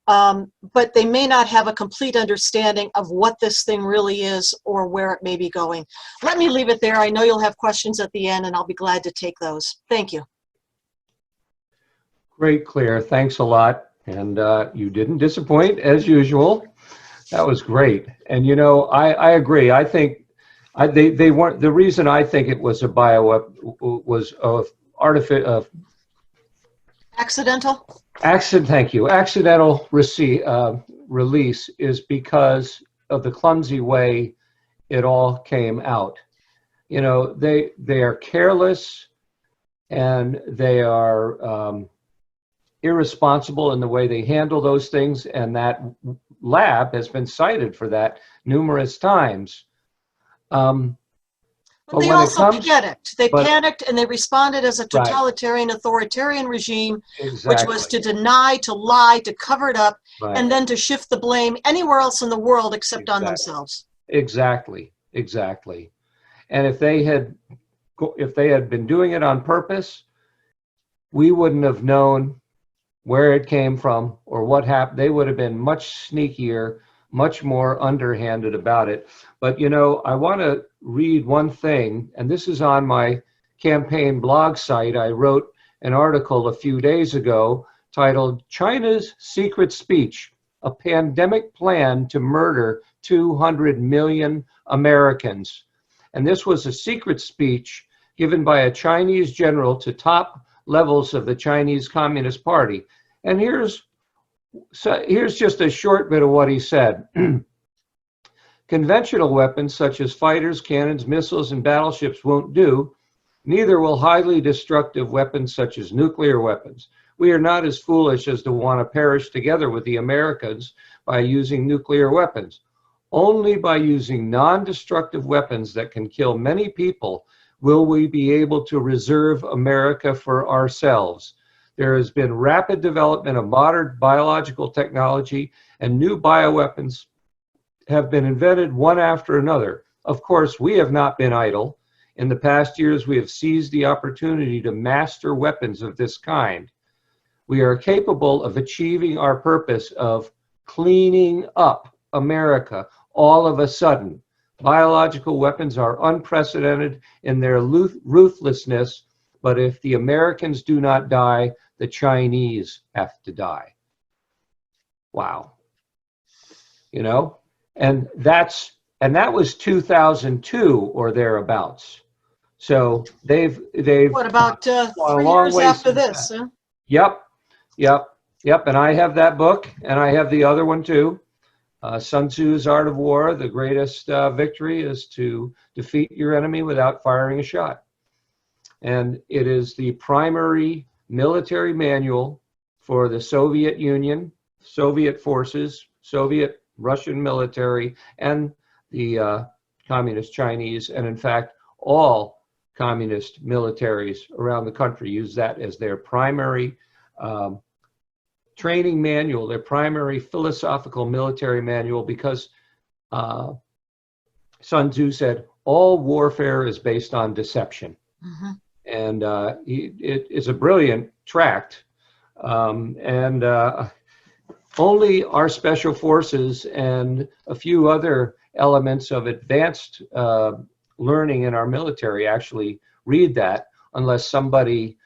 But they may not have a complete understanding of what this thing really is or where it may be going. Let me leave it there. I know you'll have questions at the end, and I'll be glad to take those. Thank you. Great, Claire. Thanks a lot. And you didn't disappoint, as usual. That was great. And, you know, I agree. I think they weren't, the reason I think it was a bioweapon was Accidental? Thank you. Accidental release is because of the clumsy way it all came out. You know, they are careless and they are irresponsible in the way they handle those things, and that lab has been cited for that numerous times. But But they when it also comes, panicked. They but panicked and they responded as a right, totalitarian, authoritarian regime, which was exactly, to deny, to lie, to cover it up, right, and then to shift the blame anywhere else in the world except on exactly, themselves. exactly, exactly. And if they had been doing it on purpose, we wouldn't have known where it came from or what happened. They would have been much sneakier, much more underhanded about it. But you know, I want to read one thing, and this is on my campaign blog site. I wrote an article a few days ago titled China's Secret Speech, a Pandemic Plan to Murder 200 Million Americans. And this was a secret speech given by a Chinese general to top levels of the Chinese Communist Party. And here's just a short bit of what he said. Conventional weapons such as fighters, cannons, missiles, and battleships won't do. Neither will highly destructive weapons such as nuclear weapons. We are not as foolish as to want to perish together with the Americans by using nuclear weapons. Only by using non-destructive weapons that can kill many people will we be able to reserve America for ourselves. There has been rapid development of modern biological technology, and new bioweapons have been invented one after another. Of course, we have not been idle. In the past years, we have seized the opportunity to master weapons of this kind. We are capable of achieving our purpose of cleaning up America all of a sudden. Biological weapons are unprecedented in their ruthlessness, but if the Americans do not die, the Chinese have to die. Wow. You know, and that was 2002 or thereabouts. So they've What about gone a 3 long years way after since this? then. Huh? Yep, yep, yep. And I have that book, and I have the other one too. Sun Tzu's Art of War. The greatest victory is to defeat your enemy without firing a shot. And it is the primary military manual for the Soviet Union, Soviet forces, Soviet Russian military, and the communist Chinese. And in fact, all communist militaries around the country use that as their primary training manual, their primary philosophical military manual, because Sun Tzu said all warfare is based on deception. Mm-hmm. And it is a brilliant tract. And only our special forces and a few other elements of advanced learning in our military actually read that, unless somebody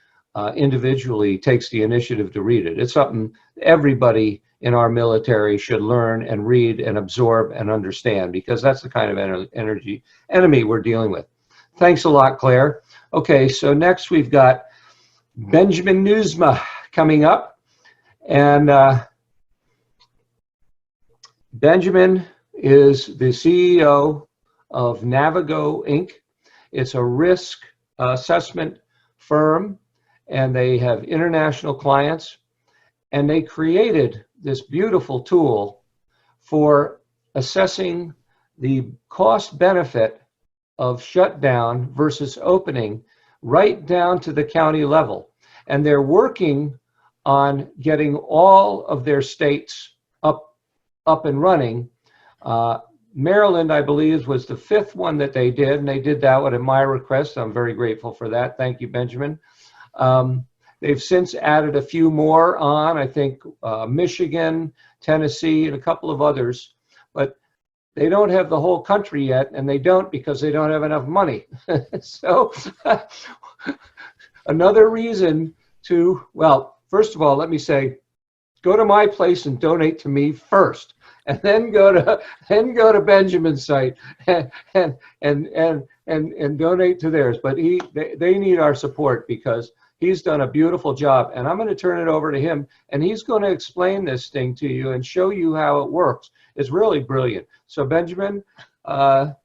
individually takes the initiative to read it. It's something everybody in our military should learn and read and absorb and understand, because that's the kind of enemy we're dealing with. Thanks a lot, Claire. Okay, so next we've got Benjamin Newsma coming up. And Benjamin is the CEO of Navigo, Inc. It's a risk assessment firm, and they have international clients. And they created this beautiful tool for assessing the cost benefit of shutdown versus opening, right down to the county level. And they're working on getting all of their states up and running. Maryland, I believe, was the 5th one that they did, and they did that one at my request. I'm very grateful for that. Thank you, Benjamin. They've since added a few more on, I think Michigan, Tennessee, and a couple of others. But they don't have the whole country yet, and they don't because they don't have enough money. So another reason to, well, first of all, let me say, go to my place and donate to me first, and then go to Benjamin's site and donate to theirs. But they need our support, because he's done a beautiful job, and I'm going to turn it over to him, and he's going to explain this thing to you and show you how it works. It's really brilliant. So Benjamin,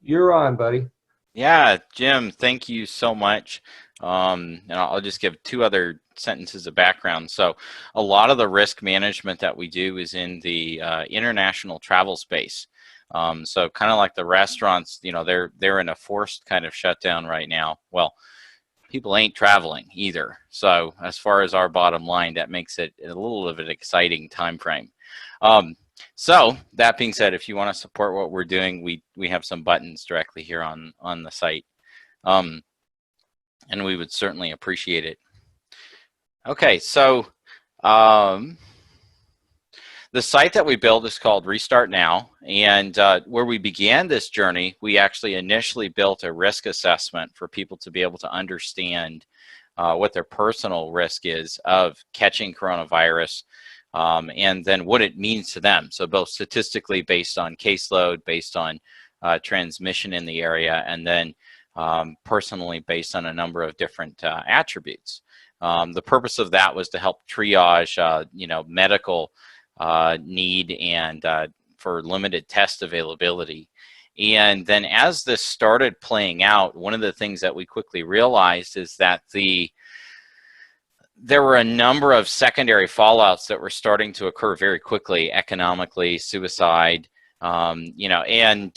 you're on, buddy. Yeah, Jim, thank you so much. And I'll just give 2 other sentences of background. So a lot of the risk management that we do is in the international travel space. So kind of like the restaurants, you know, they're in a forced kind of shutdown right now. Well, people ain't traveling either. So as far as our bottom line, that makes it a little of an exciting time frame. So that being said, if you want to support what we're doing, we have some buttons directly here on the site, and we would certainly appreciate it. Okay, so the site that we built is called Restart Now, and where we began this journey, we actually initially built a risk assessment for people to be able to understand what their personal risk is of catching coronavirus, and then what it means to them. So both statistically based on caseload, based on transmission in the area, and then personally based on a number of different attributes. The purpose of that was to help triage, you know, medical need and for limited test availability. And then as this started playing out, one of the things that we quickly realized is that there were a number of secondary fallouts that were starting to occur very quickly, economically, suicide, you know, and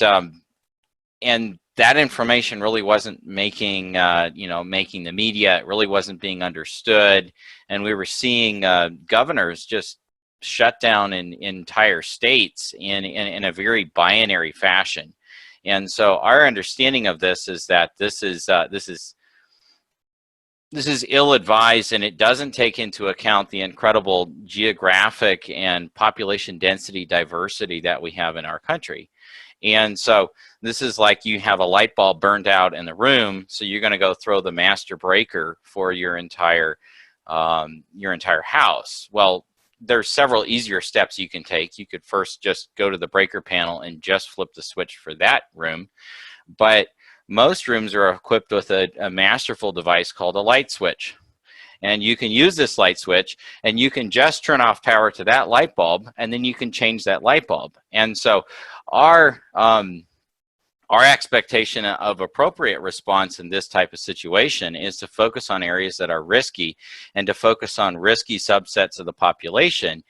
that information really wasn't making, you know, making the media. It really wasn't being understood, and we were seeing governors just shut down in entire states in a very binary fashion. And so our understanding of this is that this is ill-advised, and it doesn't take into account the incredible geographic and population density diversity that we have in our country. And so this is like you have a light bulb burned out in the room, so you're going to go throw the master breaker for your entire house. Well, there's several easier steps you can take. You could first just go to the breaker panel and just flip the switch for that room. But most rooms are equipped with a masterful device called a light switch. And you can use this light switch, and you can just turn off power to that light bulb, and then you can change that light bulb. And so our expectation of appropriate response in this type of situation is to focus on areas that are risky and to focus on risky subsets of the population.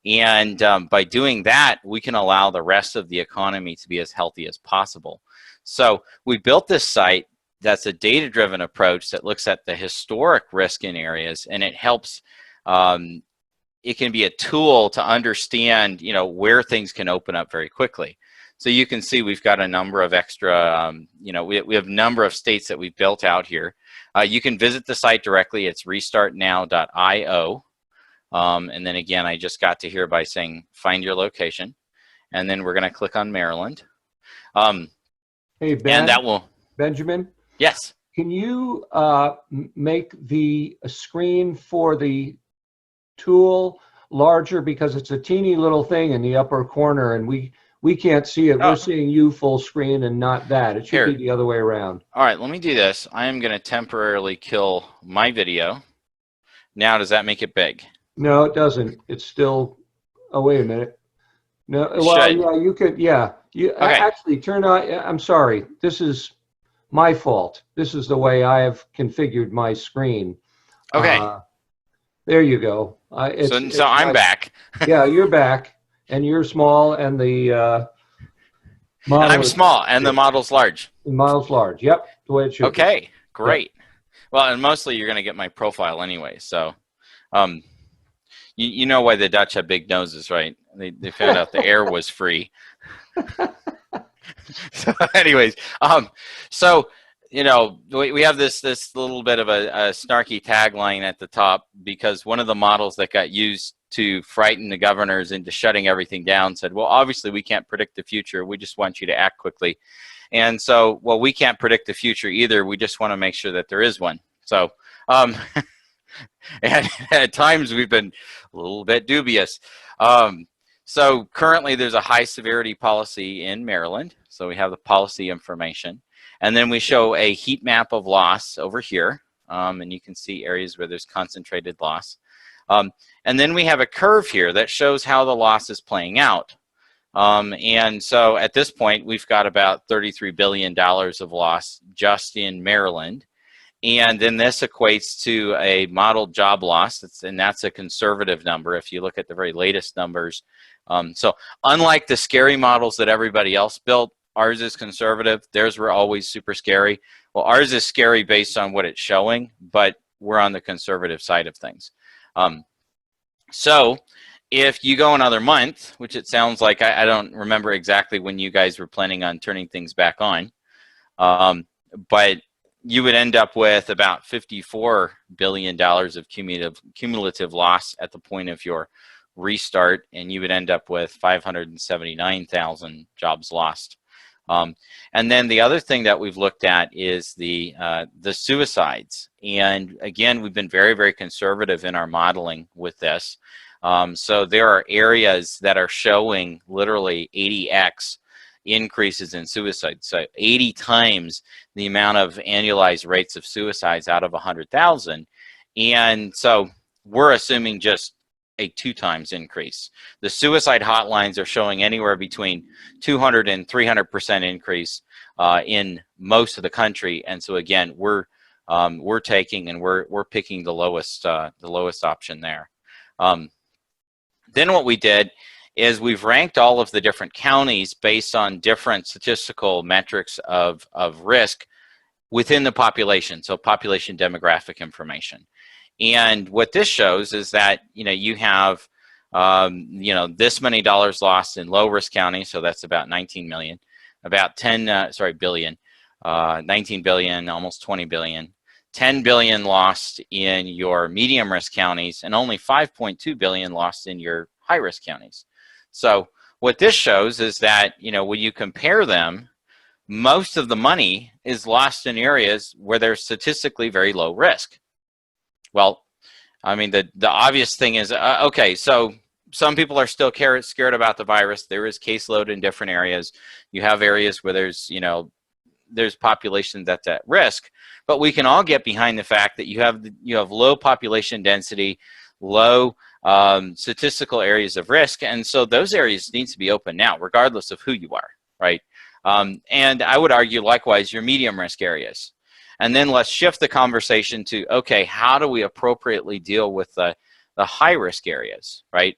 And by doing that, we can allow the rest of the economy to be as healthy as possible. So we built this site that's a data-driven approach that looks at the historic risk in areas, and it helps, it can be a tool to understand, you know, where things can open up very quickly. So you can see we've got a number of extra, you know, we have a number of states that we've built out here. You can visit the site directly. It's restartnow.io. And then again, I just got to here by saying, find your location. And then we're going to click on Maryland. Hey, Ben, and that will, Benjamin, yes. can you make the screen for the tool larger, because it's a teeny little thing in the upper corner, and we can't see it. Oh. We're seeing you full screen and not that. It should Here. be the other way around. All right, let me do this. I am going to temporarily kill my video. Now, does that make it big? No, it doesn't. It's still, oh, wait a minute. No, It well, should. yeah, you could, yeah. You Okay. actually turn on, I'm sorry. This is my fault. This is the way I have configured my screen. Okay. There you go. So I'm back. Yeah, you're back, and you're small, and the model And I'm is- small, and the model's large. the model's large. Yep, the way it should be. Okay, great. Well, and mostly you're going to get my profile anyway. So, you know why the Dutch have big noses, right? They found out the air was free. So, anyways, so you know we have this little bit of a snarky tagline at the top, because one of the models that got used to frighten the governors into shutting everything down said, well, obviously we can't predict the future. We just want you to act quickly. And so, well, we can't predict the future either. We just want to make sure that there is one. So, and at times we've been a little bit dubious. So currently there's a high severity policy in Maryland. So we have the policy information. And then we show a heat map of loss over here. And you can see areas where there's concentrated loss. And then we have a curve here that shows how the loss is playing out. And so at this point, we've got about $33 billion of loss just in Maryland. And then this equates to a modeled job loss, and that's a conservative number. If you look at the very latest numbers, So unlike the scary models that everybody else built, ours is conservative. Theirs were always super scary. Well, ours is scary based on what it's showing, but we're on the conservative side of things. So if you go another month, which it sounds like, I don't remember exactly when you guys were planning on turning things back on, but you would end up with about $54 billion of cumulative loss at the point of your restart, and you would end up with 579,000 jobs lost. And then the other thing that we've looked at is the suicides. And again, we've been very, very conservative in our modeling with this. So there are areas that are showing literally 80x increases in suicide. So 80 times the amount of annualized rates of suicides out of 100,000. And so we're assuming just a 2 times increase. The suicide hotlines are showing anywhere between 200 and 300% increase in most of the country. And so again, we're taking and we're picking the lowest option there. Then what we did is we've ranked all of the different counties based on different statistical metrics of risk within the population, so population demographic information. And what this shows is that, you have, this many dollars lost in low risk counties, so that's about 19 million, about billion, 19 billion, almost 20 billion, 10 billion lost in your medium risk counties, and only 5.2 billion lost in your high risk counties. So what this shows is that, when you compare them, most of the money is lost in areas where there's statistically very low risk. Well, I mean, the obvious thing is, okay, so some people are still scared about the virus. There is caseload in different areas. You have areas where there's, there's population that's at risk, but we can all get behind the fact that you have low population density, low statistical areas of risk, and so those areas need to be open now, regardless of who you are, right? And I would argue, likewise, your medium risk areas. And then let's shift the conversation to, okay, how do we appropriately deal with the high risk areas, right?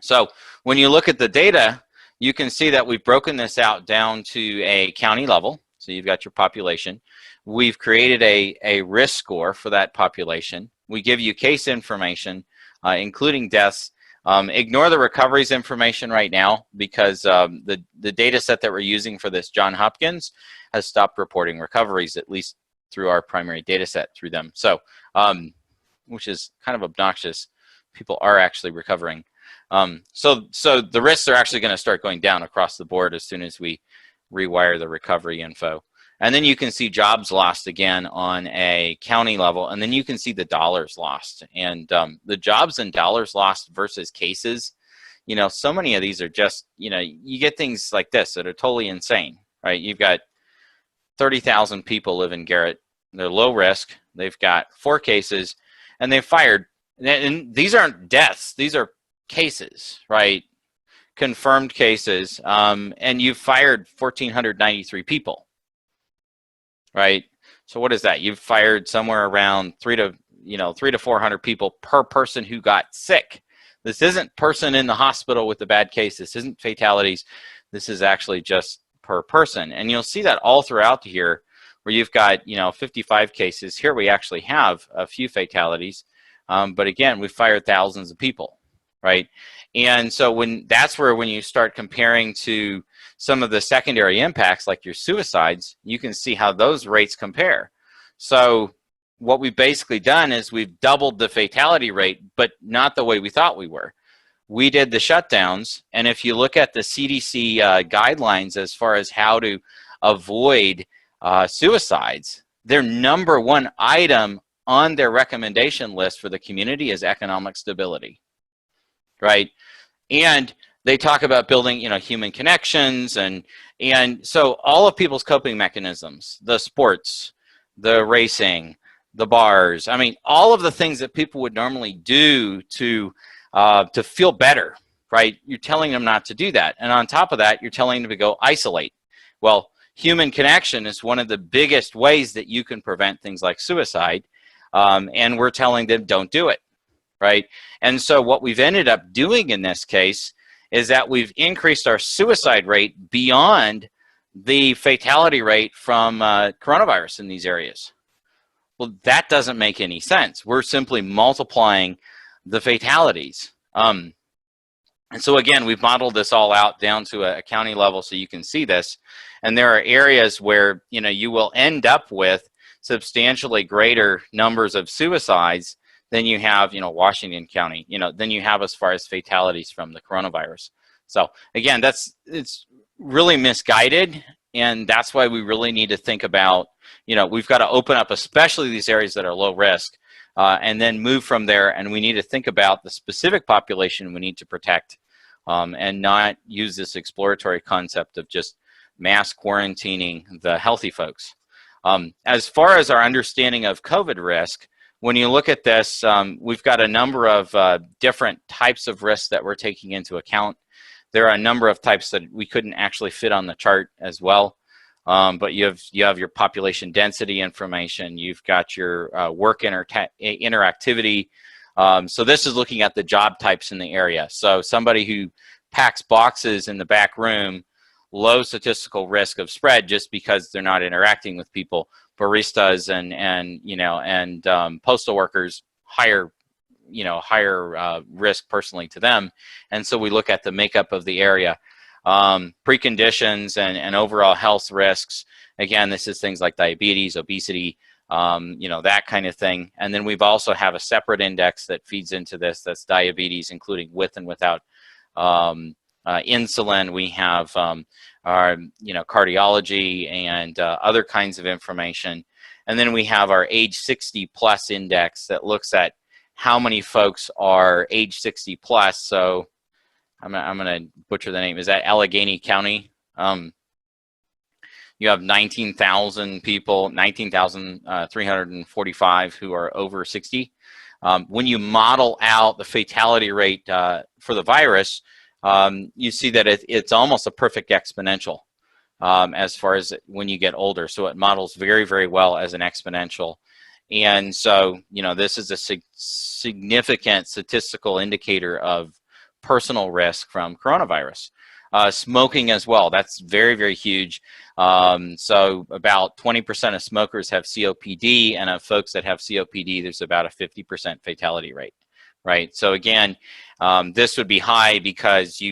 So when you look at the data, you can see that we've broken this out down to a county level. So you've got your population. We've created a risk score for that population. We give you case information, including deaths. Ignore the recoveries information right now because the data set that we're using for this Johns Hopkins has stopped reporting recoveries, at least through our primary data set through them. So, which is kind of obnoxious. People are actually recovering. So the risks are actually going to start going down across the board as soon as we rewire the recovery info. And then you can see jobs lost again on a county level, and then you can see the dollars lost. And the jobs and dollars lost versus cases, so many of these are just, you get things like this that are totally insane, right? You've got 30,000 people live in Garrett. They're low risk. They've got 4 cases, and they've fired. And these aren't deaths. These are cases, right? Confirmed cases. And you've fired 1,493 people. Right. So what is that? You've fired somewhere around 300 to 400 people per person who got sick. This isn't person in the hospital with the bad case. This isn't fatalities. This is actually just per person. And you'll see that all throughout here where you've got, 55 cases. Here we actually have a few fatalities. But again, we fired thousands of people. Right. And so when you start comparing to some of the secondary impacts like your suicides, you can see how those rates compare. So what we've basically done is we've doubled the fatality rate, but not the way we thought we were. We did the shutdowns, and if you look at the CDC guidelines as far as how to avoid suicides, their number one item on their recommendation list for the community is economic stability, right? And they talk about building, human connections, and so all of people's coping mechanisms, the sports, the racing, the bars, I mean, all of the things that people would normally do to feel better, right? You're telling them not to do that, and on top of that, you're telling them to go isolate. Well, human connection is one of the biggest ways that you can prevent things like suicide, and we're telling them don't do it. Right? And so what we've ended up doing in this case is that we've increased our suicide rate beyond the fatality rate from coronavirus in these areas. Well, that doesn't make any sense. We're simply multiplying the fatalities. And so again, we've modeled this all out down to a county level so you can see this. And there are areas where, you know, you will end up with substantially greater numbers of suicides than you have, you know, Washington County, you know, than you have as far as fatalities from the coronavirus. So again, it's really misguided. And that's why we really need to think about, you know, we've got to open up, especially these areas that are low risk, and then move from there. And we need to think about the specific population we need to protect, and not use this exploratory concept of just mass quarantining the healthy folks. As far as our understanding of COVID risk, when you look at this, we've got a number of different types of risks that we're taking into account. There are a number of types that we couldn't actually fit on the chart as well. But you have your population density information. You've got your work interactivity. So this is looking at the job types in the area. So somebody who packs boxes in the back room, low statistical risk of spread just because they're not interacting with people. Baristas and postal workers, higher risk personally to them. And so we look at the makeup of the area. Preconditions and overall health risks. Again, this is things like diabetes, obesity, that kind of thing. And then we've also have a separate index that feeds into this. That's diabetes, including with and without insulin. We have our cardiology and other kinds of information. And then we have our age 60 plus index that looks at how many folks are age 60 plus. So I'm going to butcher the name. Is that Allegheny County? You have 19,000 people, 19,345 who are over 60. When you model out the fatality rate for the virus, you see that it's almost a perfect exponential as far as when you get older. So it models very, very well as an exponential. And so, this is a significant statistical indicator of personal risk from coronavirus. Smoking as well, that's very, very huge. So about 20% of smokers have COPD, and of folks that have COPD, there's about a 50% fatality rate, right? So again, this would be high because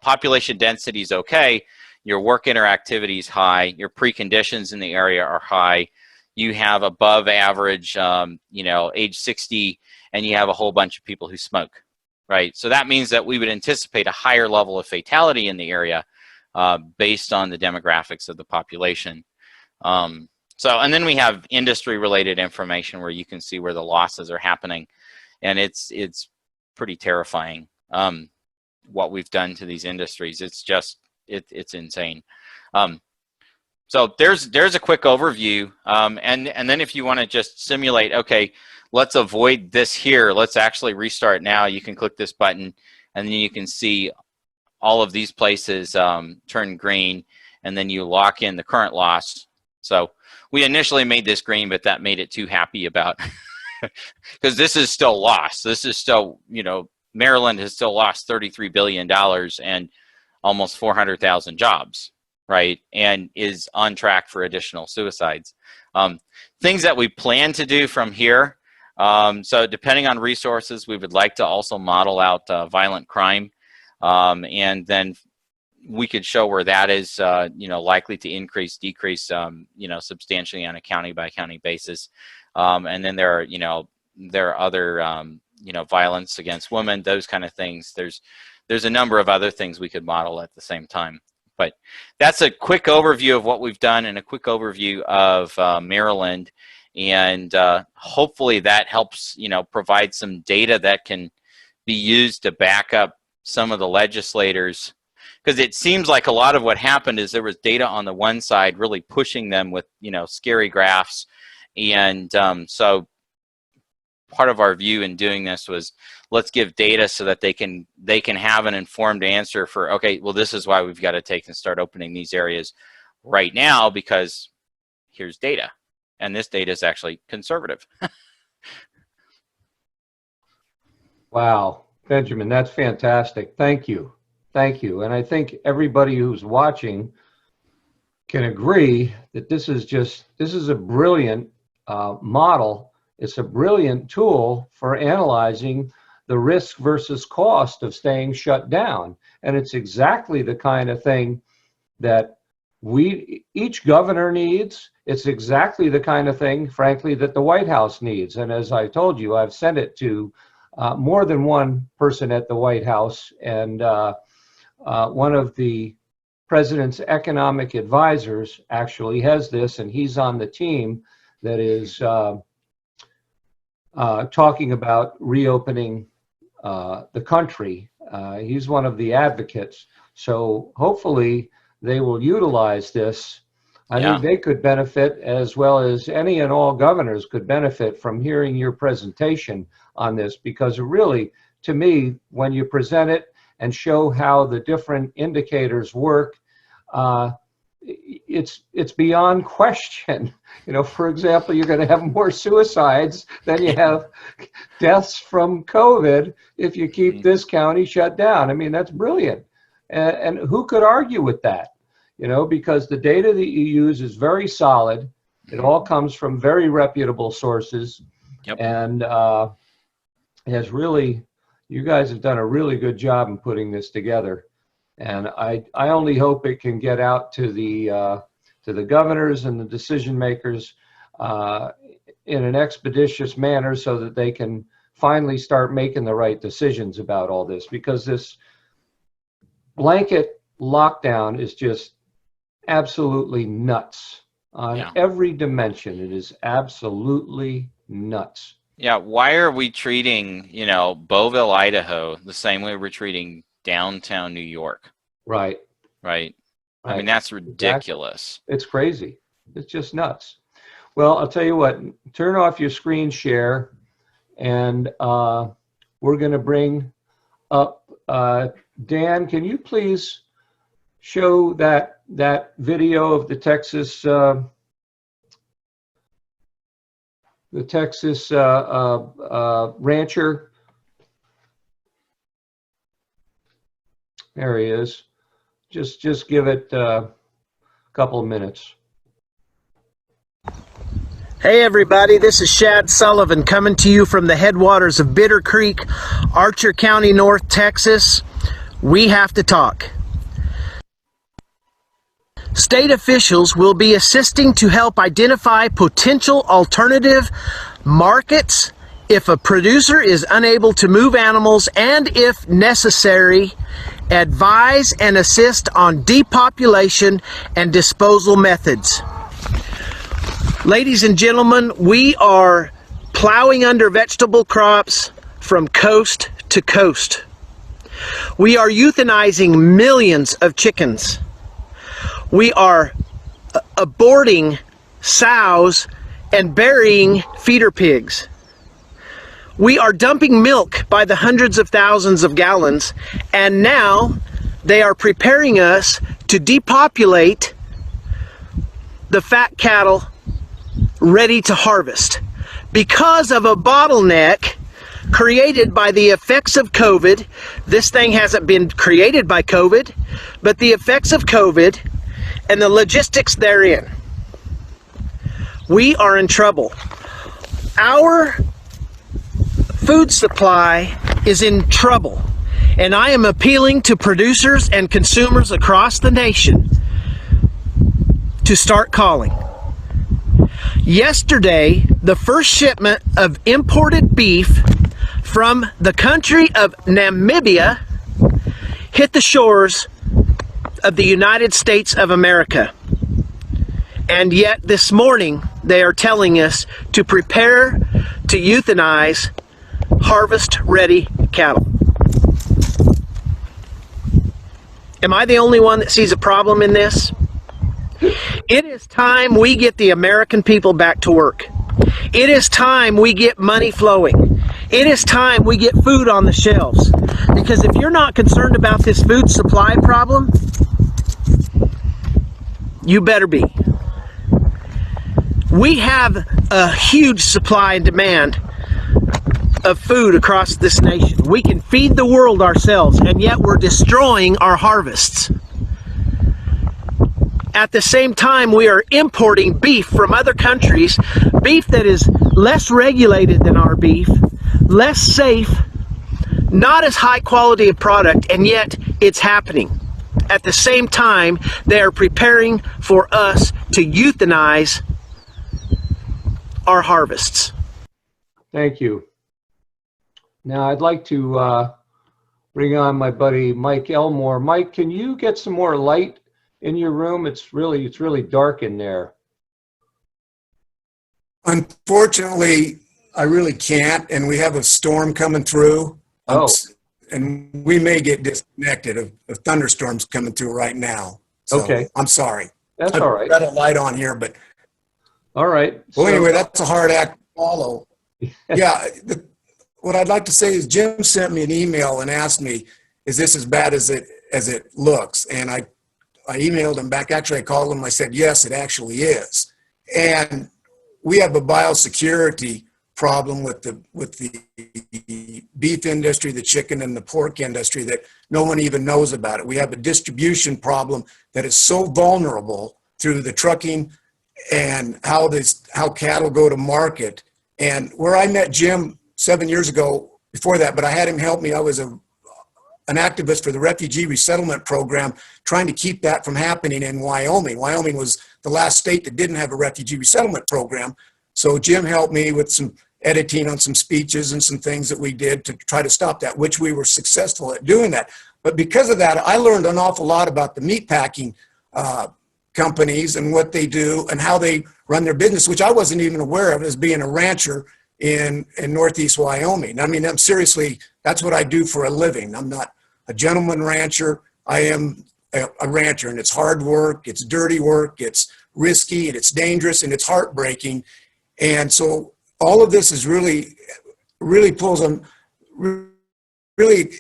population density is okay, your work interactivity is high, your preconditions in the area are high, you have above average, age 60, and you have a whole bunch of people who smoke. Right, so that means that we would anticipate a higher level of fatality in the area based on the demographics of the population. And then we have industry-related information where you can see where the losses are happening, and it's pretty terrifying what we've done to these industries. It's just it's insane. So there's a quick overview, and then if you want to just simulate, okay, let's avoid this here. Let's actually restart now. You can click this button, and then you can see all of these places turn green, and then you lock in the current loss. So we initially made this green, but that made it too happy about, because this is still lost. This is still, Maryland has still lost $33 billion and almost 400,000 jobs, right? And is on track for additional suicides. Things that we plan to do from here. So depending on resources, we would like to also model out violent crime, and then we could show where that is, likely to increase, decrease, substantially on a county by county basis. And then there are other, violence against women, those kind of things. There's a number of other things we could model at the same time. But that's a quick overview of what we've done and a quick overview of Maryland. And hopefully that helps, provide some data that can be used to back up some of the legislators. Because it seems like a lot of what happened is there was data on the one side really pushing them with, scary graphs. And so part of our view in doing this was, let's give data so that they can have an informed answer for, okay, well, this is why we've got to take and start opening these areas right now, because here's data. And this data is actually conservative. Wow, Benjamin, that's fantastic. Thank you. Thank you. And I think everybody who's watching can agree that this is a brilliant model. It's a brilliant tool for analyzing the risk versus cost of staying shut down. And it's exactly the kind of thing that each governor needs. It's exactly the kind of thing, frankly, that the White House needs. And as I told you, I've sent it to more than one person at the White House, and one of the president's economic advisors actually has this, and he's on the team that is talking about reopening the country. He's one of the advocates. So hopefully they will utilize this. I think they could benefit, as well as any and all governors could benefit from hearing your presentation on this, because really, to me, when you present it and show how the different indicators work, it's beyond question. You know, for example, you're going to have more suicides than you have deaths from COVID if you keep this county shut down. I mean, that's brilliant. And who could argue with that? You know, because the data that you use is very solid. It all comes from very reputable sources. And has really, you guys have done a really good job in putting this together. And I only hope it can get out to the governors and the decision makers in an expeditious manner, so that they can finally start making the right decisions about all this, because this blanket lockdown is just absolutely nuts on every dimension. It is absolutely nuts. Yeah, why are we treating, you know, Bowville, Idaho the same way we're treating downtown New York? Right. I mean, that's ridiculous. It's crazy. It's just nuts. Well, I'll tell you what, turn off your screen share, and we're going to bring up Dan. Can you please show that video of the Texas rancher? There he is. Just give it a couple of minutes. Hey everybody, this is Shad Sullivan coming to you from the headwaters of Bitter Creek, Archer County, North Texas. We have to talk. State officials will be assisting to help identify potential alternative markets if a producer is unable to move animals, and if necessary, advise and assist on depopulation and disposal methods. Ladies and gentlemen, we are plowing under vegetable crops from coast to coast. We are euthanizing millions of chickens. We are aborting sows and burying feeder pigs. We are dumping milk by the hundreds of thousands of gallons, and now they are preparing us to depopulate the fat cattle ready to harvest because of a bottleneck created by the effects of COVID. This thing hasn't been created by COVID, but the effects of COVID and the logistics therein. We are in trouble. Our food supply is in trouble, and I am appealing to producers and consumers across the nation to start calling. Yesterday, the first shipment of imported beef from the country of Namibia hit the shores of the United States of America. And yet this morning they are telling us to prepare to euthanize harvest-ready cattle. Am I the only one that sees a problem in this? It is time we get the American people back to work. It is time we get money flowing. It is time we get food on the shelves. Because if you're not concerned about this food supply problem, you better be. We have a huge supply and demand of food across this nation. We can feed the world ourselves, and yet we're destroying our harvests. At the same time, we are importing beef from other countries, beef that is less regulated than our beef, less safe, not as high quality a product, and yet it's happening. At the same time, they are preparing for us to euthanize our harvests. Thank you. Now I'd like to bring on my buddy Mike Elmore. Mike, can you get some more light in your room? It's really dark in there. Unfortunately, I really can't, and we have a storm coming through. Oh. And we may get disconnected. A thunderstorm's coming through right now. So Okay. I'm sorry. That's I've all right. got a light on here, but All right. well, So- anyway, that's a hard act to follow. Yeah. What I'd like to say is Jim sent me an email and asked me, is this as bad as it looks? And I emailed him back. Actually, I called him. I said, yes, it actually is. And we have a biosecurity problem with the beef industry, the chicken and the pork industry that no one even knows about it. We have a distribution problem that is so vulnerable through the trucking and how cattle go to market. And where I met Jim 7 years ago before that, but I had him help me. I was an activist for the refugee resettlement program, trying to keep that from happening in Wyoming. Wyoming was the last state that didn't have a refugee resettlement program. So Jim helped me with some editing on some speeches and some things that we did to try to stop that, which we were successful at doing that. But because of that, I learned an awful lot about the meatpacking companies and what they do and how they run their business, which I wasn't even aware of as being a rancher in Northeast Wyoming. I mean, I'm seriously, that's what I do for a living. I'm not a gentleman rancher. I am a rancher, and it's hard work, it's dirty work, it's risky, and it's dangerous, and it's heartbreaking. And so all of this is really pulls on, really,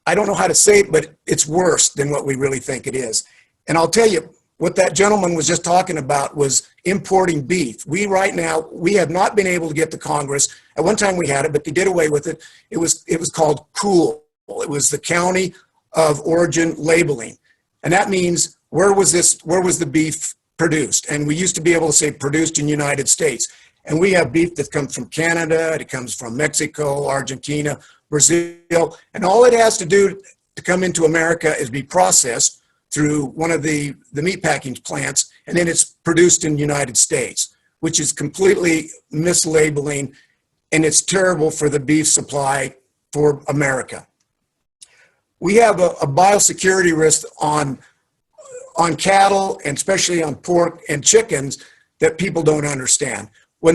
I don't know how to say it, but it's worse than what we really think it is. And I'll tell you, what that gentleman was just talking about was importing beef. We have not been able to get to Congress. At one time we had it, but they did away with it. It was called COOL. It was the County of Origin Labeling. And that means where was the beef produced? And we used to be able to say produced in the United States. And we have beef that comes from Canada, it comes from Mexico, Argentina, Brazil, and all it has to do to come into America is be processed through one of the meatpacking plants, and then it's produced in the United States, which is completely mislabeling, and it's terrible for the beef supply for America. We have a biosecurity risk on cattle, and especially on pork and chickens, that people don't understand. I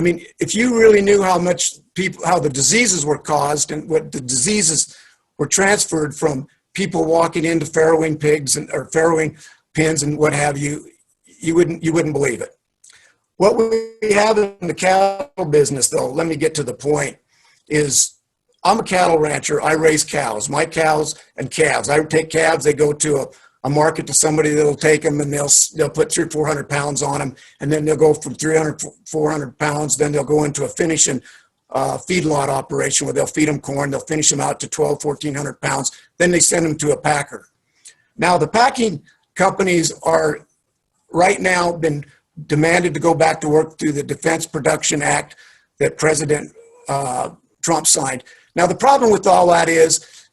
mean, if you really knew how the diseases were caused and what the diseases were transferred from people walking into farrowing pigs or farrowing pens and what have you, you wouldn't believe it. What we have in the cattle business, though, let me get to the point, is I'm a cattle rancher. I raise cows, my cows and calves. I take calves, they go to a market to somebody that'll take them, and they'll put 300 or 400 pounds on them, and then they'll go from 300, 400 pounds, then they'll go into a finishing feedlot operation where they'll feed them corn, they'll finish them out to 12, 1,400 pounds, then they send them to a packer. Now the packing companies are right now been demanded to go back to work through the Defense Production Act that President Trump signed. Now the problem with all that is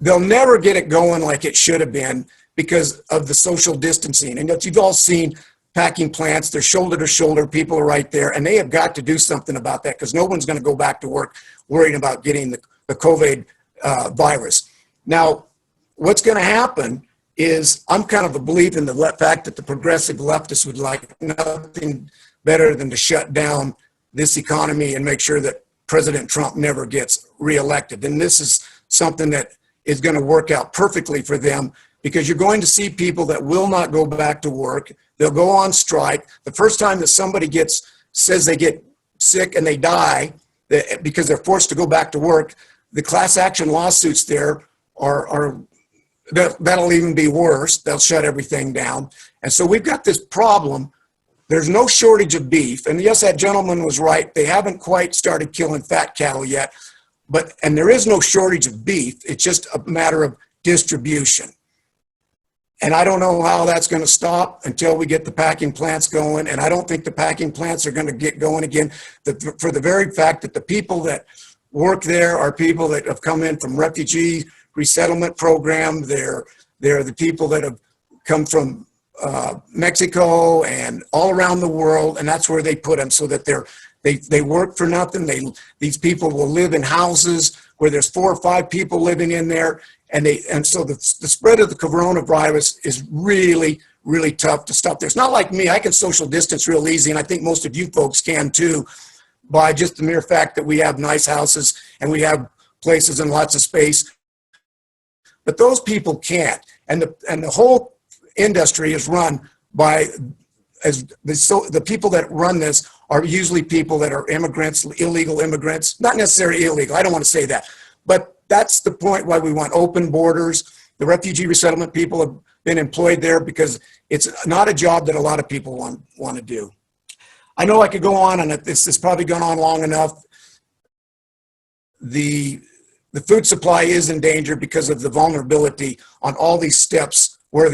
they'll never get it going like it should have been because of the social distancing. And you've all seen packing plants, they're shoulder to shoulder, people are right there, and they have got to do something about that because no one's going to go back to work worrying about getting the COVID virus. Now, what's going to happen is I'm kind of a believer in the fact that the progressive leftists would like nothing better than to shut down this economy and make sure that President Trump never gets reelected. And this is something that is going to work out perfectly for them, because you're going to see people that will not go back to work. They'll go on strike. The first time that somebody says they get sick and they die because they're forced to go back to work, the class action lawsuits there that'll even be worse. They'll shut everything down. And so we've got this problem there's no shortage of beef. And yes, that gentleman was right. They haven't quite started killing fat cattle yet, and there is no shortage of beef. It's just a matter of distribution. And I don't know how that's going to stop until we get the packing plants going. And I don't think the packing plants are going to get going again for the very fact that the people that work there are people that have come in from refugee resettlement program. They're the people that have come from Mexico and all around the world, and that's where they put them so that they work for nothing. These people will live in houses where there's 4 or 5 people living in there, and so the spread of the coronavirus is really, really tough to stop. There's not like me. I can social distance real easy, and I think most of you folks can too, by just the mere fact that we have nice houses and we have places and lots of space. But those people can't, and the whole industry is run by, the people that run this are usually people that are immigrants, illegal immigrants, not necessarily illegal. I don't want to say that, but that's the point why we want open borders. The refugee resettlement people have been employed there because it's not a job that a lot of people want to do. I know I could go on, and this has probably gone on long enough. The food supply is in danger because of the vulnerability on all these steps where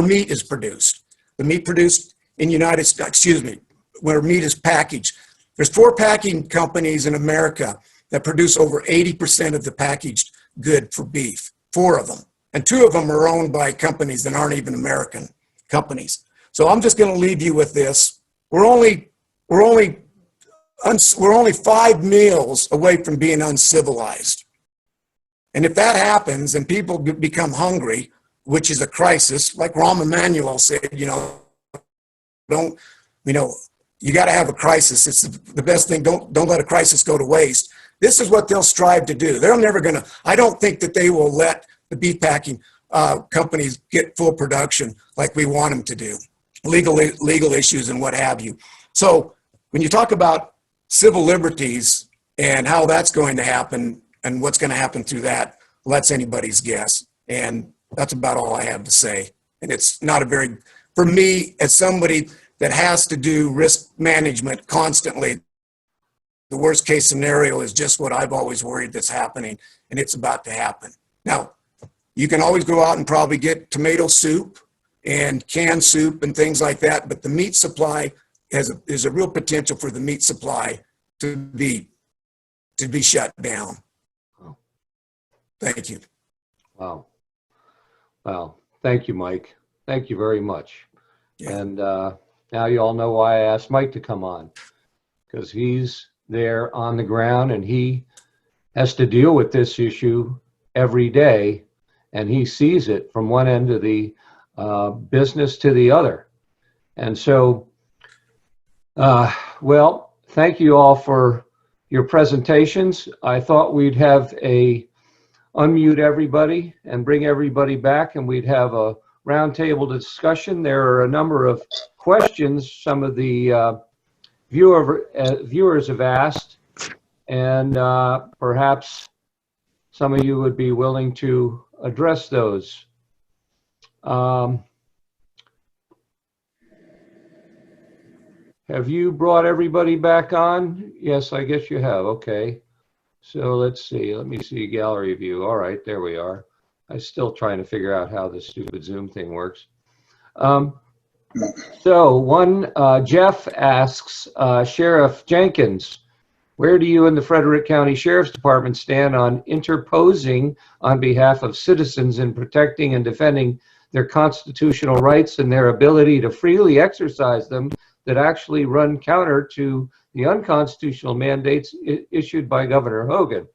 meat is produced. The meat produced in United States, excuse me, where meat is packaged. There's 4 packing companies in America that produce over 80% of the packaged good for beef, 4 of them. And 2 of them are owned by companies that aren't even American companies. So I'm just going to leave you with this. We're only 5 meals away from being uncivilized. And if that happens and people become hungry, which is a crisis, like Rahm Emanuel said, you got to have a crisis. It's the best thing. Don't let a crisis go to waste. This is what they'll strive to do. They're never going to, I don't think that they will let the beef packing companies get full production like we want them to do. Legal issues and what have you. So when you talk about civil liberties and how that's going to happen and what's going to happen through that, well, that's anybody's guess. And that's about all I have to say. And it's not for me, as somebody that has to do risk management constantly, the worst case scenario is just what I've always worried that's happening, and it's about to happen. Now, you can always go out and probably get tomato soup and canned soup and things like that, but the meat supply is a real potential for the meat supply to be shut down. Oh. Thank you. Wow. Well, thank you, Mike. Thank you very much. Yeah. And now you all know why I asked Mike to come on, because he's there on the ground and he has to deal with this issue every day, and he sees it from one end of the business to the other. And so, well, thank you all for your presentations. I thought we'd have unmute everybody and bring everybody back, and we'd have a roundtable discussion. There are a number of questions some of the viewers have asked, and perhaps some of you would be willing to address those. Have you brought everybody back on? Yes, I guess you have. Okay. So let's see. Let me see gallery view. All right, there we are. I'm still trying to figure out how this stupid Zoom thing works. So Jeff asks, Sheriff Jenkins, where do you and the Frederick County Sheriff's Department stand on interposing on behalf of citizens in protecting and defending their constitutional rights and their ability to freely exercise them that actually run counter to the unconstitutional mandates issued by Governor Hogan?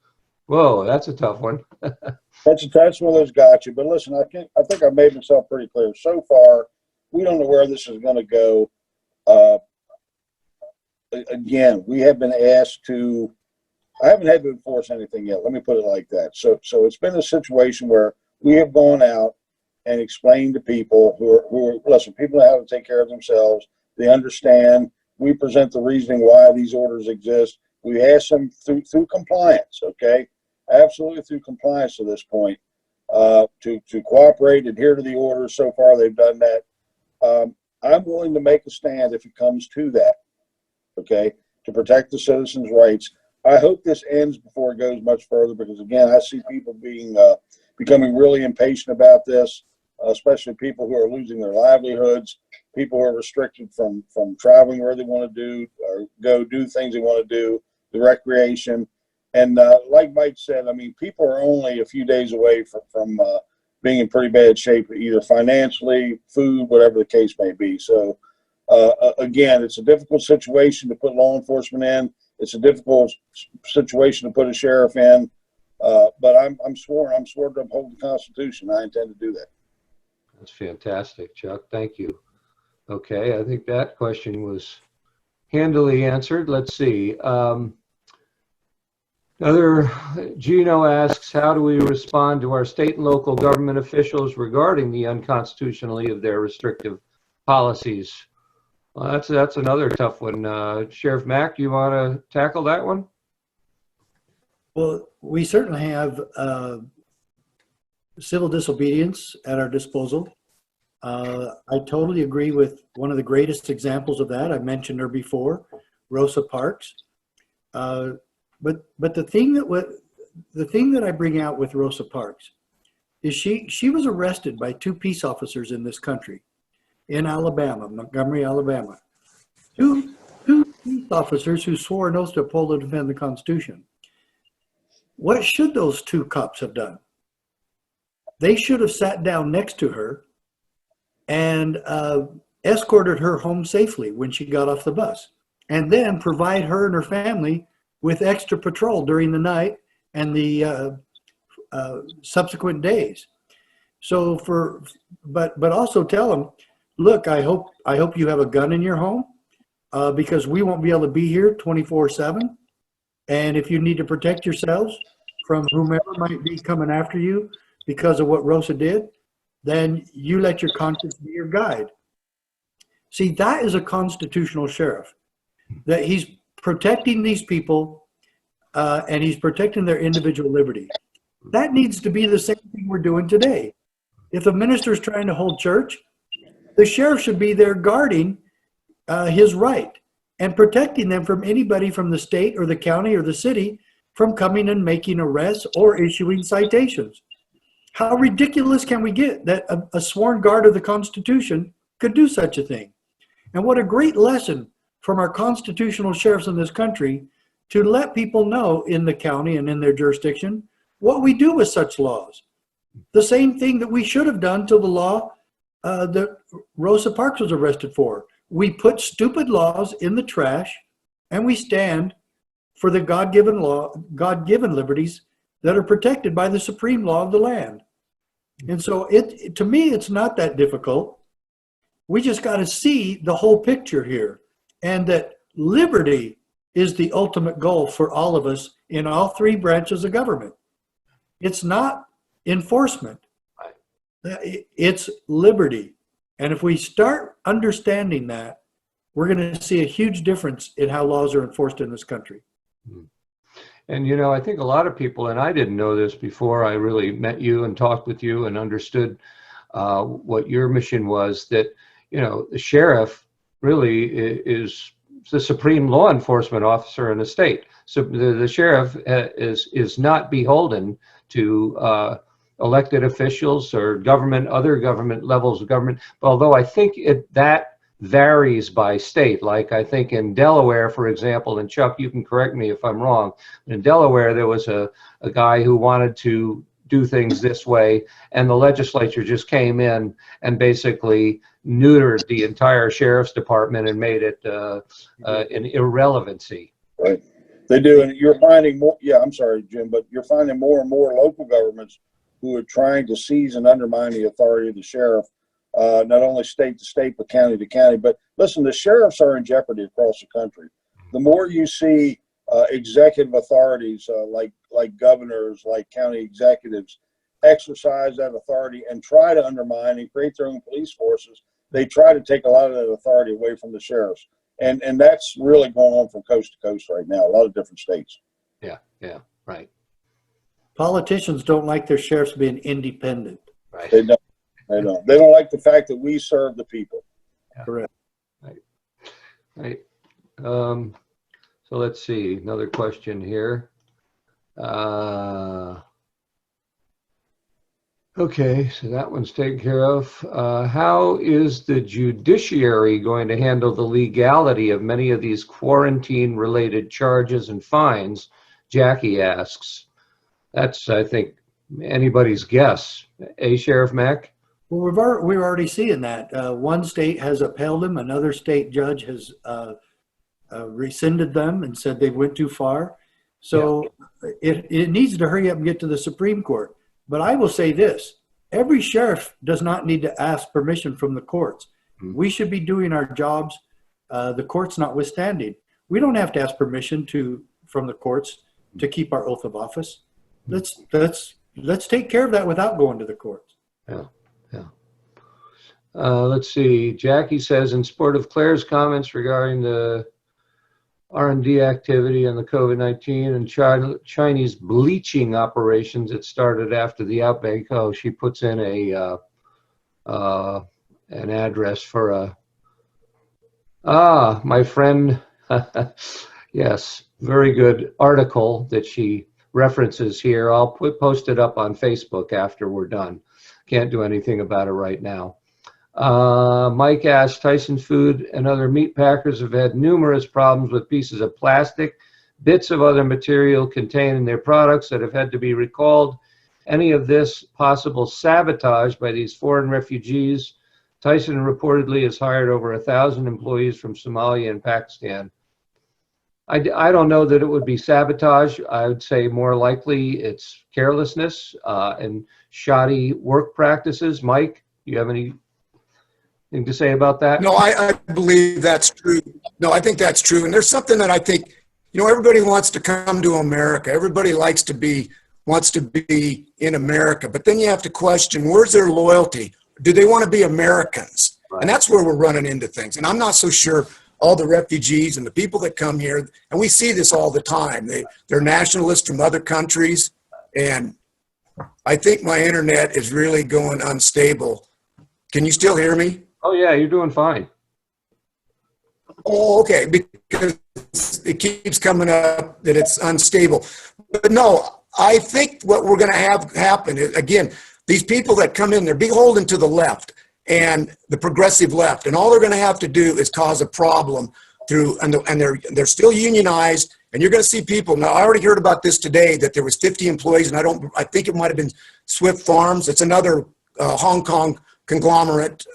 Whoa, that's a tough one. That's one of those got you. But listen, I think I made myself pretty clear. So far, we don't know where this is going to go. Again, we have been asked to. I haven't had to enforce anything yet. Let me put it like that. So it's been a situation where we have gone out and explained to people who are listen. People know how to take care of themselves. They understand. We present the reasoning why these orders exist. We ask them through compliance. Okay. Absolutely through compliance to this point, to cooperate, adhere to the orders. So far, they've done that. I'm willing to make a stand if it comes to that, okay, to protect the citizens' rights. I hope this ends before it goes much further, because again, I see people becoming really impatient about this, especially people who are losing their livelihoods, people who are restricted from traveling where they want to do or go do things they want to do, the recreation. And like Mike said, I mean, people are only a few days away from being in pretty bad shape, either financially, food, whatever the case may be. So again, it's a difficult situation to put law enforcement in. It's a difficult situation to put a sheriff in, but I'm sworn to uphold the Constitution. I intend to do that. That's fantastic, Chuck. Thank you. Okay, I think that question was handily answered. Let's see. Gino asks, how do we respond to our state and local government officials regarding the unconstitutionality of their restrictive policies? Well, that's another tough one. Sheriff Mack, you want to tackle that one? Well, we certainly have civil disobedience at our disposal. I totally agree with one of the greatest examples of that. I mentioned her before, Rosa Parks. But the thing that I bring out with Rosa Parks is she was arrested by 2 peace officers in this country, in Alabama, Montgomery, Alabama. Two peace officers who swore an oath to uphold and defend the Constitution. What should those 2 cops have done? They should have sat down next to her and escorted her home safely when she got off the bus, and then provide her and her family with extra patrol during the night and the subsequent days. So but also tell them, look, I hope you have a gun in your home, because we won't be able to be here 24/7. And if you need to protect yourselves from whomever might be coming after you because of what Rosa did, then you let your conscience be your guide. See, that is a constitutional sheriff, that he's protecting these people and he's protecting their individual liberty. That needs to be the same thing we're doing today. If a minister is trying to hold church, the sheriff should be there guarding his right and protecting them from anybody from the state or the county or the city from coming and making arrests or issuing citations. How ridiculous can we get that a sworn guard of the Constitution could do such a thing? And what a great lesson from our constitutional sheriffs in this country to let people know in the county and in their jurisdiction what we do with such laws. The same thing that we should have done to the law that Rosa Parks was arrested for. We put stupid laws in the trash and we stand for the God-given God-given liberties that are protected by the supreme law of the land. And so to me, it's not that difficult. We just got to see the whole picture here, and that liberty is the ultimate goal for all of us in all 3 branches of government. It's not enforcement. It's liberty. And if we start understanding that, we're going to see a huge difference in how laws are enforced in this country. And, you know, I think a lot of people, and I didn't know this before I really met you and talked with you and understood what your mission was, that, you know, the sheriff really is the supreme law enforcement officer in the state. So the sheriff is not beholden to elected officials or other government levels of government. Although I think that varies by state. Like I think in Delaware, for example, and Chuck, you can correct me if I'm wrong. In Delaware, there was a guy who wanted to do things this way, and the legislature just came in and basically neutered the entire sheriff's department and made it an irrelevancy. Right. They do, and you're finding more. Yeah, I'm sorry, Jim, but you're finding more and more local governments who are trying to seize and undermine the authority of the sheriff, not only state to state, but county to county. But listen, the sheriffs are in jeopardy across the country. The more you see executive authorities like governors, like county executives, exercise that authority and try to undermine and create their own police forces, they try to take a lot of that authority away from the sheriffs. And that's really going on from coast to coast right now, a lot of different states. Yeah, right. Politicians don't like their sheriffs being independent. Right. They don't like the fact that we serve the people. Correct. Right. So let's see, another question here. Okay, so that one's taken care of. How is the judiciary going to handle the legality of many of these quarantine-related charges and fines? Jackie asks. That's, I think, anybody's guess. Sheriff Mack? Well, we're already seeing that. One state has upheld them. Another state judge has rescinded them and said they went too far. So it needs to hurry up and get to the Supreme Court. But I will say this, every sheriff does not need to ask permission from the courts. We should be doing our jobs, the courts notwithstanding. We don't have to ask permission from the courts to keep our oath of office. Let's take care of that without going to the courts. Yeah. Let's see. Jackie says, in support of Claire's comments regarding the R&D activity and the COVID-19 and Chinese bleaching operations that started after the outbreak. Oh, she puts in an address for my friend. Yes, very good article that she references here. I'll post it up on Facebook after we're done. Can't do anything about it right now. Mike asked, Tyson Food and other meat packers have had numerous problems with pieces of plastic, bits of other material contained in their products that have had to be recalled. Any of this possible sabotage by these foreign refugees? Tyson reportedly has hired over 1,000 employees from Somalia and Pakistan. I don't know that it would be sabotage. I would say more likely it's carelessness and shoddy work practices. Mike, do you have anything to say about that? No, I believe that's true. No, I think that's true. And there's something that I think, everybody wants to come to America. Everybody wants to be in America. But then you have to question, where's their loyalty? Do they want to be Americans? Right. And that's where we're running into things. And I'm not so sure all the refugees and the people that come here, and we see this all the time. They're nationalists from other countries. And I think my internet is really going unstable. Can you still hear me? Oh, yeah, you're doing fine. Oh, okay, because it keeps coming up that it's unstable. But no, I think what we're going to have happen is, again, these people that come in, they're beholden to the left and the progressive left, and all they're going to have to do is cause a problem and they're still unionized, and you're going to see people. Now, I already heard about this today, that there was 50 employees, and I think it might have been Swift Farms. It's another Hong Kong conglomerate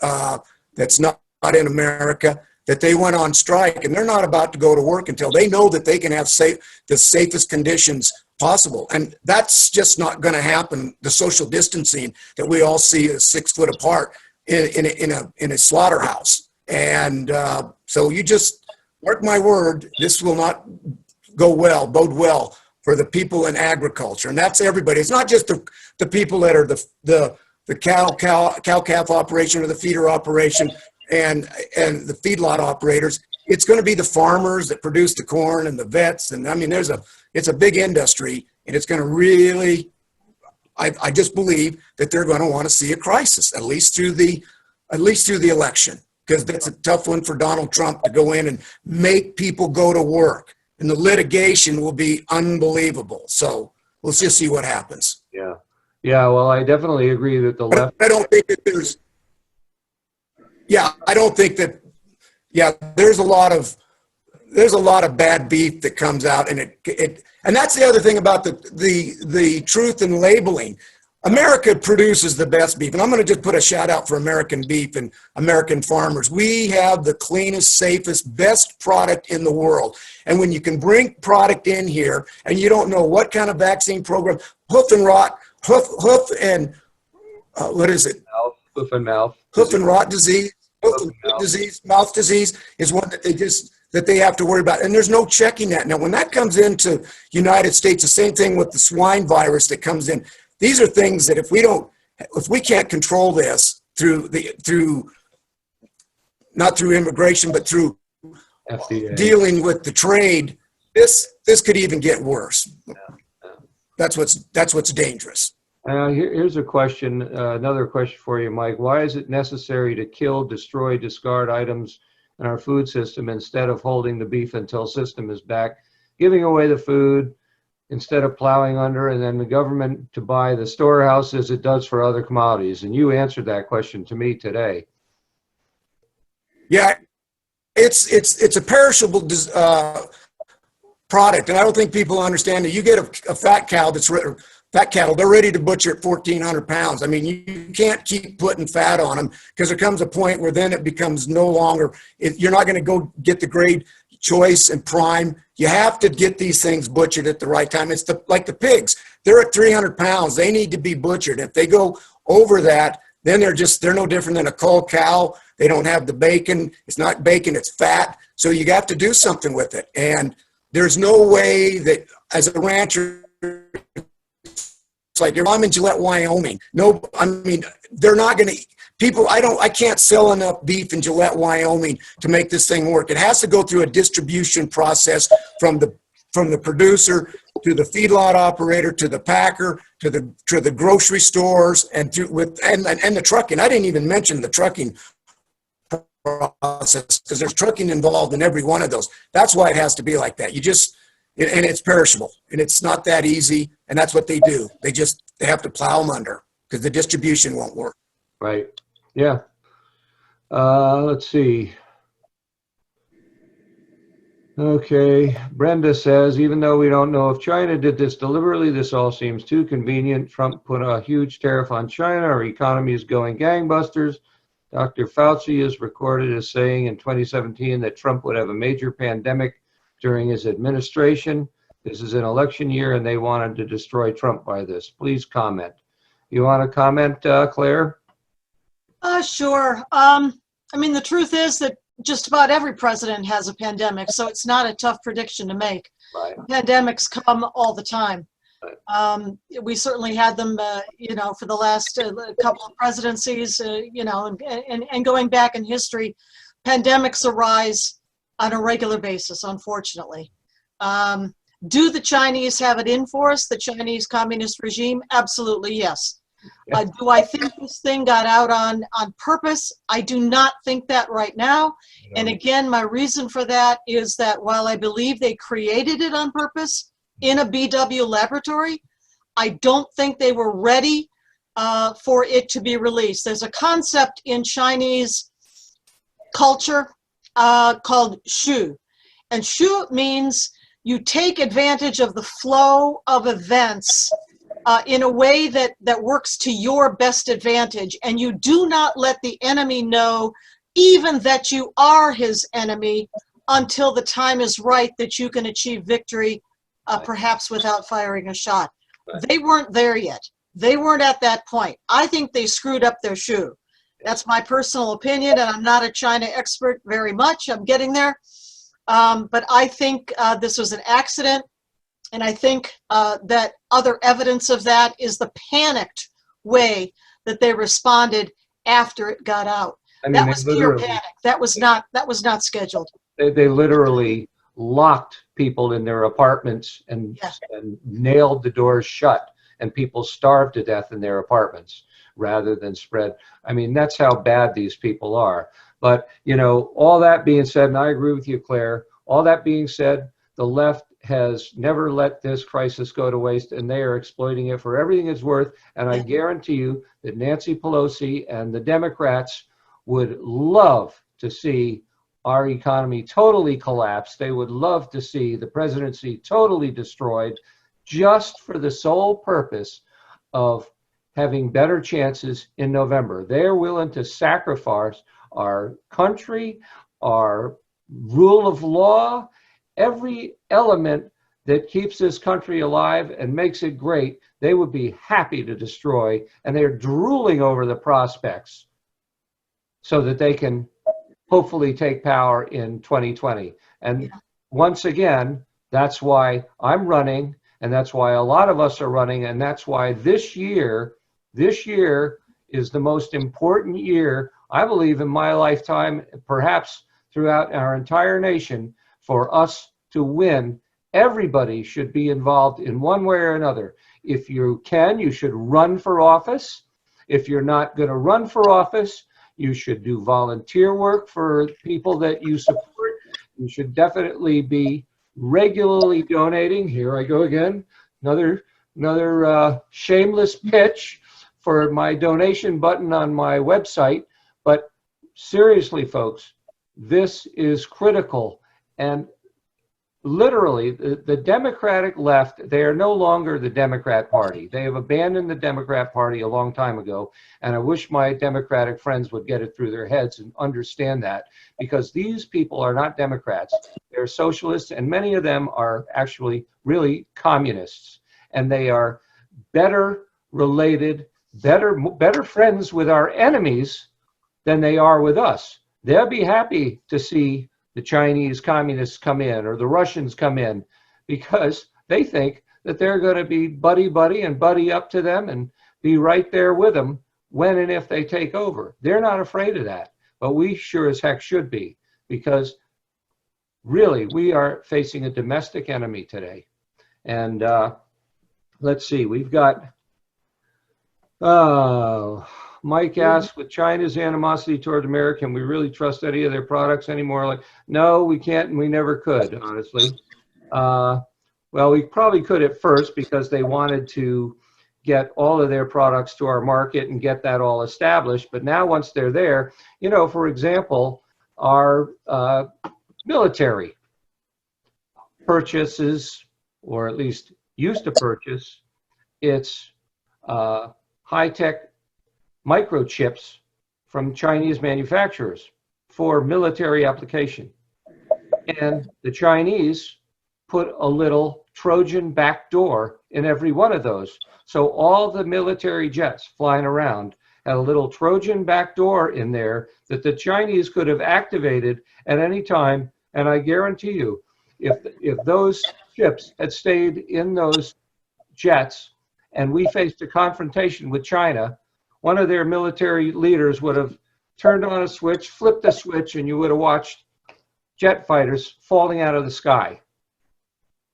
that's not in America, that they went on strike, and they're not about to go to work until they know that they can have the safest conditions possible. And that's just not going to happen. The social distancing that we all see is 6 foot apart in a slaughterhouse. And so you just mark my word, this will not bode well for the people in agriculture. And that's everybody. It's not just the people that are the cow-calf operation or the feeder operation and the feedlot operators. It's going to be the farmers that produce the corn and the vets. And I mean, it's a big industry, and it's going to really, I just believe that they're going to want to see a crisis, at least through the election, because that's a tough one for Donald Trump to go in and make people go to work. And the litigation will be unbelievable. So let's just see what happens. Yeah. Yeah, well, I definitely agree that the left. I don't think that there's. Yeah, I don't think that. Yeah, there's a lot of bad beef that comes out, and and that's the other thing about the truth in labeling. America produces the best beef, and I'm going to just put a shout out for American beef and American farmers. We have the cleanest, safest, best product in the world. And when you can bring product in here, and you don't know what kind of vaccine program, hoof and what is it? Hoof and mouth. Hoof and rot disease. Mouth disease is one that they have to worry about. And there's no checking that. Now, when that comes into United States, the same thing with the swine virus that comes in. These are things that if we can't control this not through immigration, but through FDA. Dealing with the trade, this could even get worse. Yeah. That's what's dangerous. Here's a question, another question for you, Mike. Why is it necessary to kill, destroy, discard items in our food system instead of holding the beef until system is back, giving away the food instead of plowing under, and then the government to buy the storehouse as it does for other commodities? And you answered that question to me today. Yeah, it's a perishable product, and I don't think people understand that. You get a fat cow fat cattle, they're ready to butcher at 1,400 pounds. I mean, you can't keep putting fat on them, because there comes a point where then it becomes no longer, you're not going to go get the grade choice and prime. You have to get these things butchered at the right time. It's like the pigs. They're at 300 pounds. They need to be butchered. If they go over that, then they're no different than a cull cow. They don't have the bacon. It's not bacon, it's fat. So you have to do something with it. And there's no way that, as a rancher, it's like, I'm in Gillette, Wyoming. No, I mean, they're not going to, I can't sell enough beef in Gillette, Wyoming to make this thing work. It has to go through a distribution process from the producer to the feedlot operator to the packer to the grocery stores and the trucking. I didn't even mention the trucking process, because there's trucking involved in every one of those. That's why it has to be like that. And it's perishable, and it's not that easy. And that's what they do. They have to plow them under, because the distribution won't work. Right. Yeah. Let's see. Okay. Brenda says, even though we don't know if China did this deliberately, this all seems too convenient. Trump put a huge tariff on China. Our economy is going gangbusters. Dr. Fauci is recorded as saying in 2017 that Trump would have a major pandemic during his administration. This is an election year, and they wanted to destroy Trump by this. Please comment. You want to comment, Claire? Sure. I mean, the truth is that just about every president has a pandemic, so it's not a tough prediction to make. Right. Pandemics come all the time. We certainly had them, for the last couple of presidencies, and going back in history, pandemics arise on a regular basis, unfortunately. Do the Chinese have it in for us, the Chinese communist regime? Absolutely, yes. Do I think this thing got out on purpose? I do not think that right now. And again, my reason for that is that while I believe they created it on purpose in a BW laboratory, I don't think they were ready for it to be released. There's a concept in Chinese culture called shu. And shu means you take advantage of the flow of events in a way that works to your best advantage, and you do not let the enemy know even that you are his enemy until the time is right that you can achieve victory, perhaps without firing a shot. They weren't there yet. They weren't at that point. I think they screwed up their shoe. That's my personal opinion, and I'm not a China expert very much. I'm getting there. But I think this was an accident. And I think that other evidence of that is the panicked way that they responded after it got out. I mean, that was pure panic. That was not scheduled. They literally locked people in their apartments and nailed the doors shut, and people starved to death in their apartments rather than spread. I mean, that's how bad these people are. But, all that being said, and I agree with you, Claire, all that being said, the left has never let this crisis go to waste, and they are exploiting it for everything it's worth. And I guarantee you that Nancy Pelosi and the Democrats would love to see our economy totally collapse. They would love to see the presidency totally destroyed, just for the sole purpose of having better chances in November. They're willing to sacrifice our country, our rule of law, every element that keeps this country alive and makes it great. They would be happy to destroy, and they're drooling over the prospects so that they can hopefully take power in 2020. And once again, that's why I'm running, and that's why a lot of us are running, and that's why this year is the most important year, I believe, in my lifetime, perhaps throughout our entire nation, for us to win. Everybody should be involved in one way or another. If you can, you should run for office. If you're not going to run for office, you should do volunteer work for people that you support. You should definitely be regularly donating. Here I go again. Another shameless pitch for my donation button on my website. But seriously, folks, this is critical. And literally, the Democratic left, they are no longer the Democrat Party. They have abandoned the Democrat Party a long time ago. And I wish my Democratic friends would get it through their heads and understand that, because these people are not Democrats. They're socialists, and many of them are actually really communists. And they are better related, better friends with our enemies than they are with us. They'll be happy to see the Chinese communists come in or the Russians come in, because they think that they're going to be buddy and buddy up to them and be right there with them when and if they take over. They're not afraid of that, but we sure as heck should be, because really we are facing a domestic enemy today. And let's see, we've got Mike asked, with China's animosity toward America, can we really trust any of their products anymore? Like, no, we can't, and we never could, honestly. Well, we probably could at first, because they wanted to get all of their products to our market and get that all established. But now once they're there, you know, for example, our military purchases, or at least used to purchase, its high-tech microchips from Chinese manufacturers for military application. And the Chinese put a little Trojan backdoor in every one of those. So all the military jets flying around had a little Trojan backdoor in there that the Chinese could have activated at any time. And I guarantee you, if those chips had stayed in those jets and we faced a confrontation with China, one of their military leaders would have turned on a switch, flipped a switch, and you would have watched jet fighters falling out of the sky.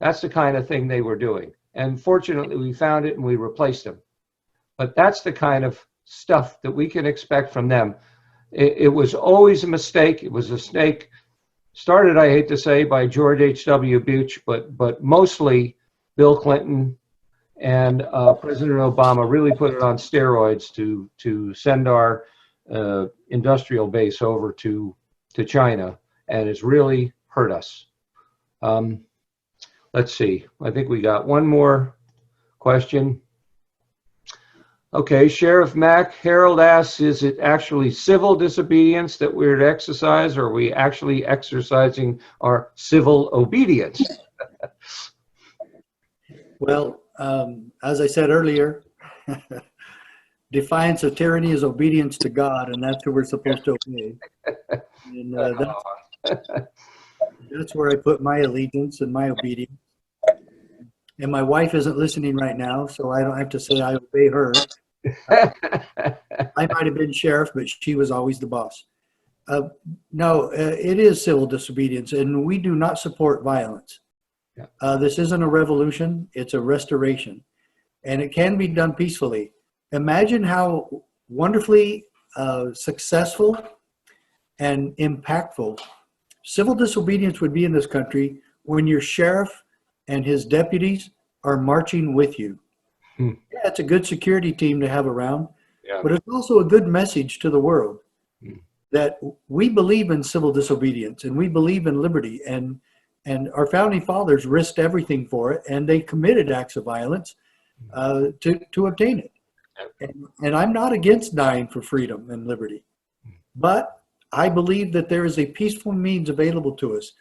That's the kind of thing they were doing. And fortunately, we found it and we replaced them. But that's the kind of stuff that we can expect from them. It was always a mistake. It was a snake started, I hate to say, by George H.W. Bush, but mostly Bill Clinton and President Obama really put it on steroids to send our industrial base over to China, and it's really hurt us. Let's see. I think we got one more question. Okay, Sheriff Mack, Harold asks, is it actually civil disobedience that we're to exercise, or are we actually exercising our civil obedience? Well, as I said earlier, defiance of tyranny is obedience to God, and that's who we're supposed to obey. And that's where I put my allegiance and my obedience. And my wife isn't listening right now, so I don't have to say I obey her. I might have been sheriff, but she was always the boss. No, it is civil disobedience, and we do not support violence. This isn't a revolution, it's a restoration. And it can be done peacefully. Imagine how wonderfully successful and impactful civil disobedience would be in this country when your sheriff and his deputies are marching with you. Yeah, it's a good security team to have around, but it's also a good message to the world that we believe in civil disobedience and we believe in liberty, and our founding fathers risked everything for it, and they committed acts of violence to obtain it. And I'm not against dying for freedom and liberty, but I believe that there is a peaceful means available to us,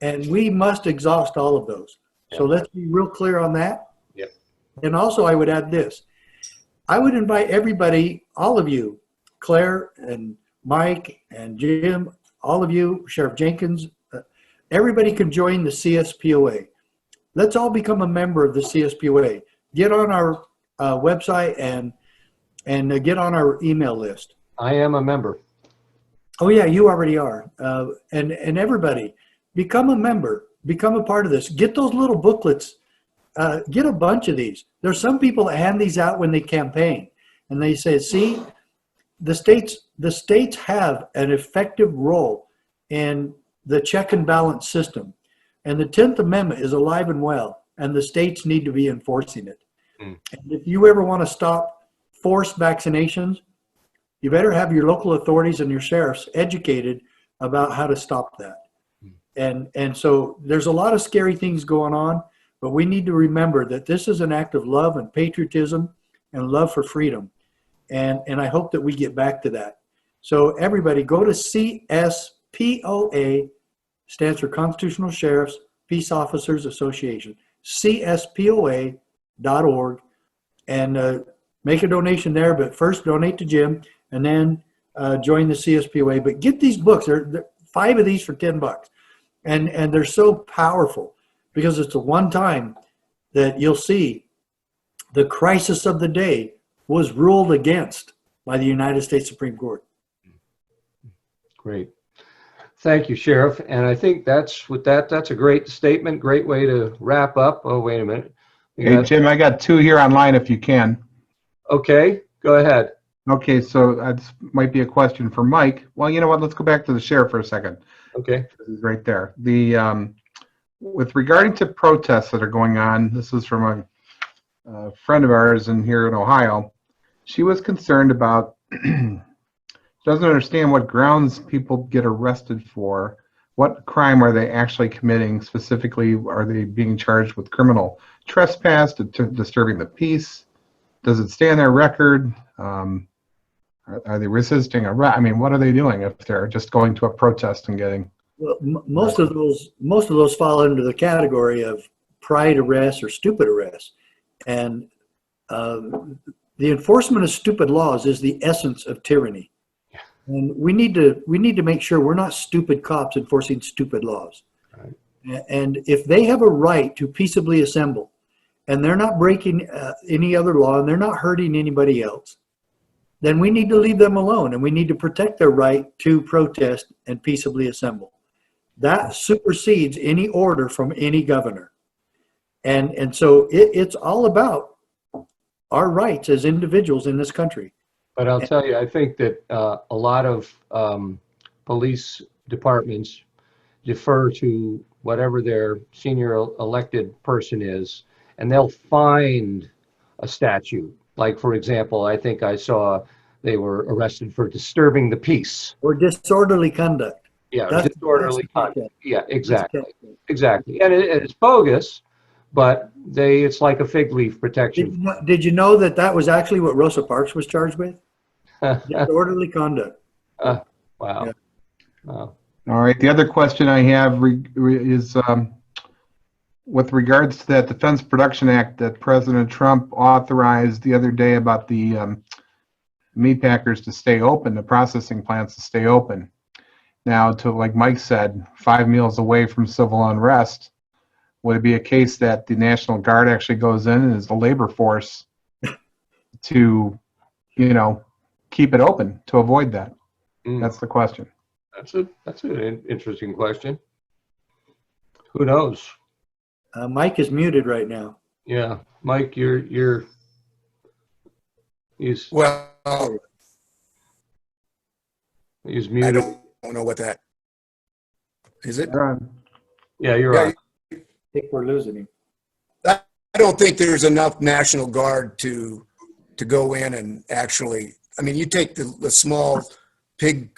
and we must exhaust all of those. So let's be real clear on that. And also I would add this. I would invite everybody, all of you, Claire and Mike and Jim, all of you, Sheriff Jenkins, everybody can join the CSPOA. Let's all become a member of the CSPOA. Get on our website and get on our email list. I am a member. Oh yeah, you already are. And everybody, become a member, become a part of this. Get those little booklets get a bunch of these. There's some people that hand these out when they campaign, and they say, see, the states have an effective role in the check and balance system. And the 10th Amendment is alive and well, and the states need to be enforcing it. And if you ever want to stop forced vaccinations, you better have your local authorities and your sheriffs educated about how to stop that. And so there's a lot of scary things going on, but we need to remember that this is an act of love and patriotism and love for freedom. And I hope that we get back to that. So everybody go to CSPOA, stands for Constitutional Sheriffs Peace Officers Association, CSPOA.org, and make a donation there. But first donate to Jim, and then join the CSPOA. But get these books. They're 5 of these for $10. And they're so powerful because it's the one time that you'll see the crisis of the day was ruled against by the United States Supreme Court. Great. Thank you, Sheriff. And I think that's a great statement, great way to wrap up. Oh, wait a minute. Hey, Jim, I got 2 here online if you can. Okay, go ahead. Okay, so this might be a question for Mike. Well, you know what? Let's go back to the sheriff for a second. Okay. This is right there. With regarding to protests that are going on, this is from a friend of ours here in Ohio. She was concerned about, doesn't understand what grounds people get arrested for. What crime are they actually committing? Specifically, are they being charged with criminal trespass, disturbing the peace? Does it stay on their record? Are they resisting arrest? I mean, what are they doing if they're just going to a protest and getting? Well, most of those fall into the category of pride arrests or stupid arrests, and the enforcement of stupid laws is the essence of tyranny. And we need to make sure we're not stupid cops enforcing stupid laws. Right. And if they have a right to peaceably assemble, and they're not breaking any other law, and they're not hurting anybody else, then we need to leave them alone, and we need to protect their right to protest and peaceably assemble. That supersedes any order from any governor. And so it's all about our rights as individuals in this country. But I'll tell you, I think that a lot of police departments defer to whatever their senior elected person is, and they'll find a statute. Like, for example, I think I saw they were arrested for disturbing the peace. Or disorderly conduct. Yeah, disorderly conduct. Yeah, exactly. Exactly. And it's bogus, but it's like a fig leaf protection. Did you know that was actually what Rosa Parks was charged with? Disorderly conduct. Wow. Yeah. Wow. All right. The other question I have is with regards to that Defense Production Act that President Trump authorized the other day about the meat packers to stay open, the processing plants to stay open. Now, like Mike said, 5 meals away from civil unrest, would it be a case that the National Guard actually goes in and is the labor force to, keep it open to avoid that? That's the question. That's an interesting question. Who knows? Mike is muted right now. Yeah, Mike, he's muted. I don't know what that is. It? Yeah, you're right. I think we're losing him. I don't think there's enough National Guard to go in and actually. I mean, you take the small pig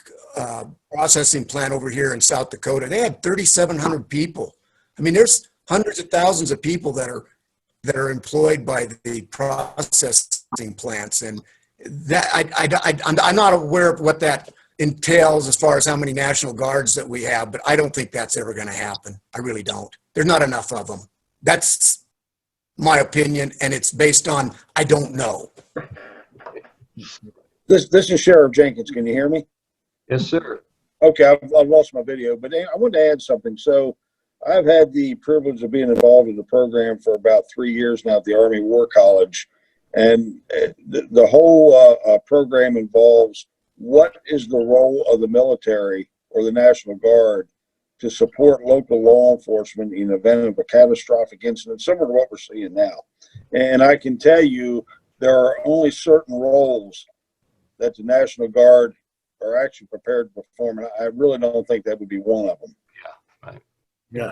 processing plant over here in South Dakota. They had 3,700 people. I mean, there's hundreds of thousands of people that are employed by the processing plants, and that I'm not aware of what that entails as far as how many National Guards that we have, but I don't think that's ever going to happen. I really don't. There's not enough of them. That's my opinion, and it's based on I don't know. This is Sheriff Jenkins. Can you hear me? Yes, sir. Okay, I've lost my video, but I wanted to add something. So I've had the privilege of being involved in the program for about 3 years now at the Army War College, and the whole program involves what is the role of the military or the National Guard to support local law enforcement in the event of a catastrophic incident, similar to what we're seeing now. And I can tell you, there are only certain roles that the National Guard are actually prepared to perform, and I really don't think that would be one of them. Yeah.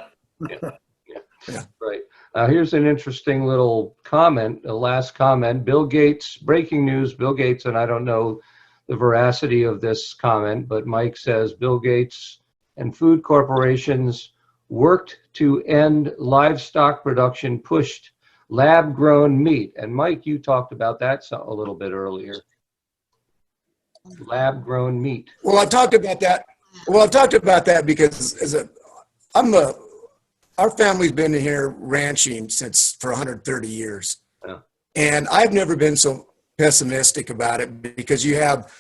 Right. Here's an interesting little comment, the last comment. Bill Gates, breaking news, Bill Gates, and I don't know the veracity of this comment, but Mike says Bill Gates and food corporations worked to end livestock production, pushed lab-grown meat. And Mike, you talked about that a little bit earlier. Lab-grown meat. Well, I talked about that. Well, I talked about that because our family's been here ranching for 130 years. Yeah. And I've never been so pessimistic about it because you have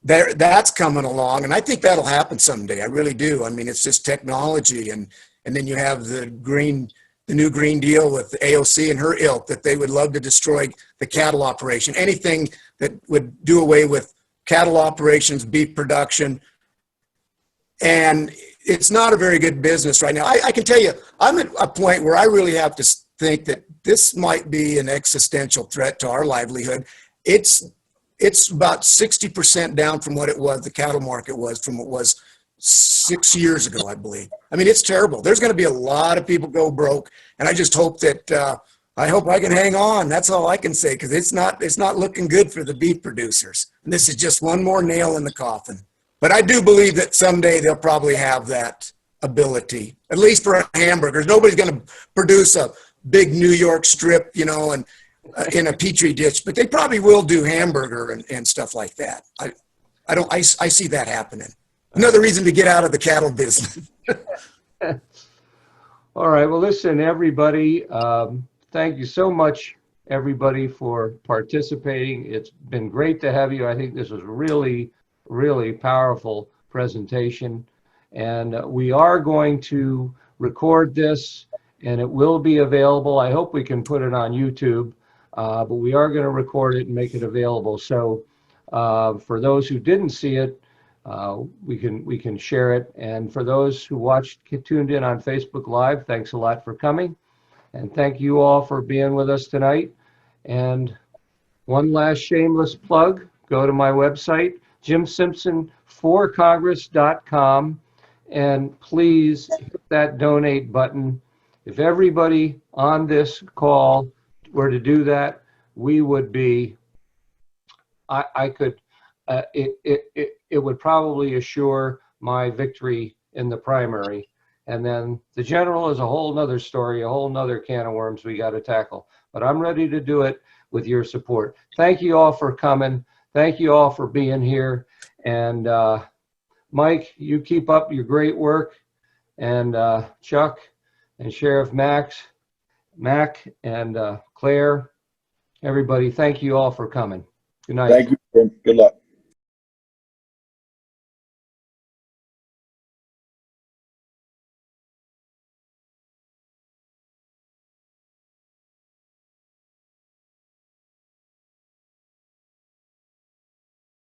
that's coming along, and I think that'll happen someday. I really do. I mean, it's just technology, and then you have the new Green Deal with the AOC and her ilk that they would love to destroy the cattle operation. Anything that would do away with cattle operations, beef production, and it's not a very good business right now. I can tell you, I'm at a point where I really have to think that this might be an existential threat to our livelihood. It's about 60% down from what it was, the cattle market was, from what it was 6 years ago, I believe. I mean, it's terrible. There's going to be a lot of people go broke, and I just hope that I hope I can hang on. That's all I can say, because it's not looking good for the beef producers. And this is just one more nail in the coffin. But I do believe that someday they'll probably have that ability, at least for hamburgers. Nobody's going to produce a big New York strip, and in a petri dish, but they probably will do hamburger and stuff like that. I see that happening. Another reason to get out of the cattle business. All right. Well, listen, everybody, thank you so much, everybody, for participating. It's been great to have you. I think this was really, really powerful presentation. And we are going to record this, and it will be available. I hope we can put it on YouTube, but we are going to record it and make it available. So for those who didn't see it, we can share it. And for those who tuned in on Facebook Live, thanks a lot for coming. And thank you all for being with us tonight. And one last shameless plug, go to my website, JimSimpson4Congress.com, and please hit that donate button. If everybody on this call were to do that, we would be, it would probably assure my victory in the primary. And then the general is a whole nother story, a whole nother can of worms we got to tackle. But I'm ready to do it with your support. Thank you all for coming. Thank you all for being here. And Mike, you keep up your great work. And Chuck and Sheriff Mac and Claire, everybody, thank you all for coming. Good night. Thank you, Jim. Good luck.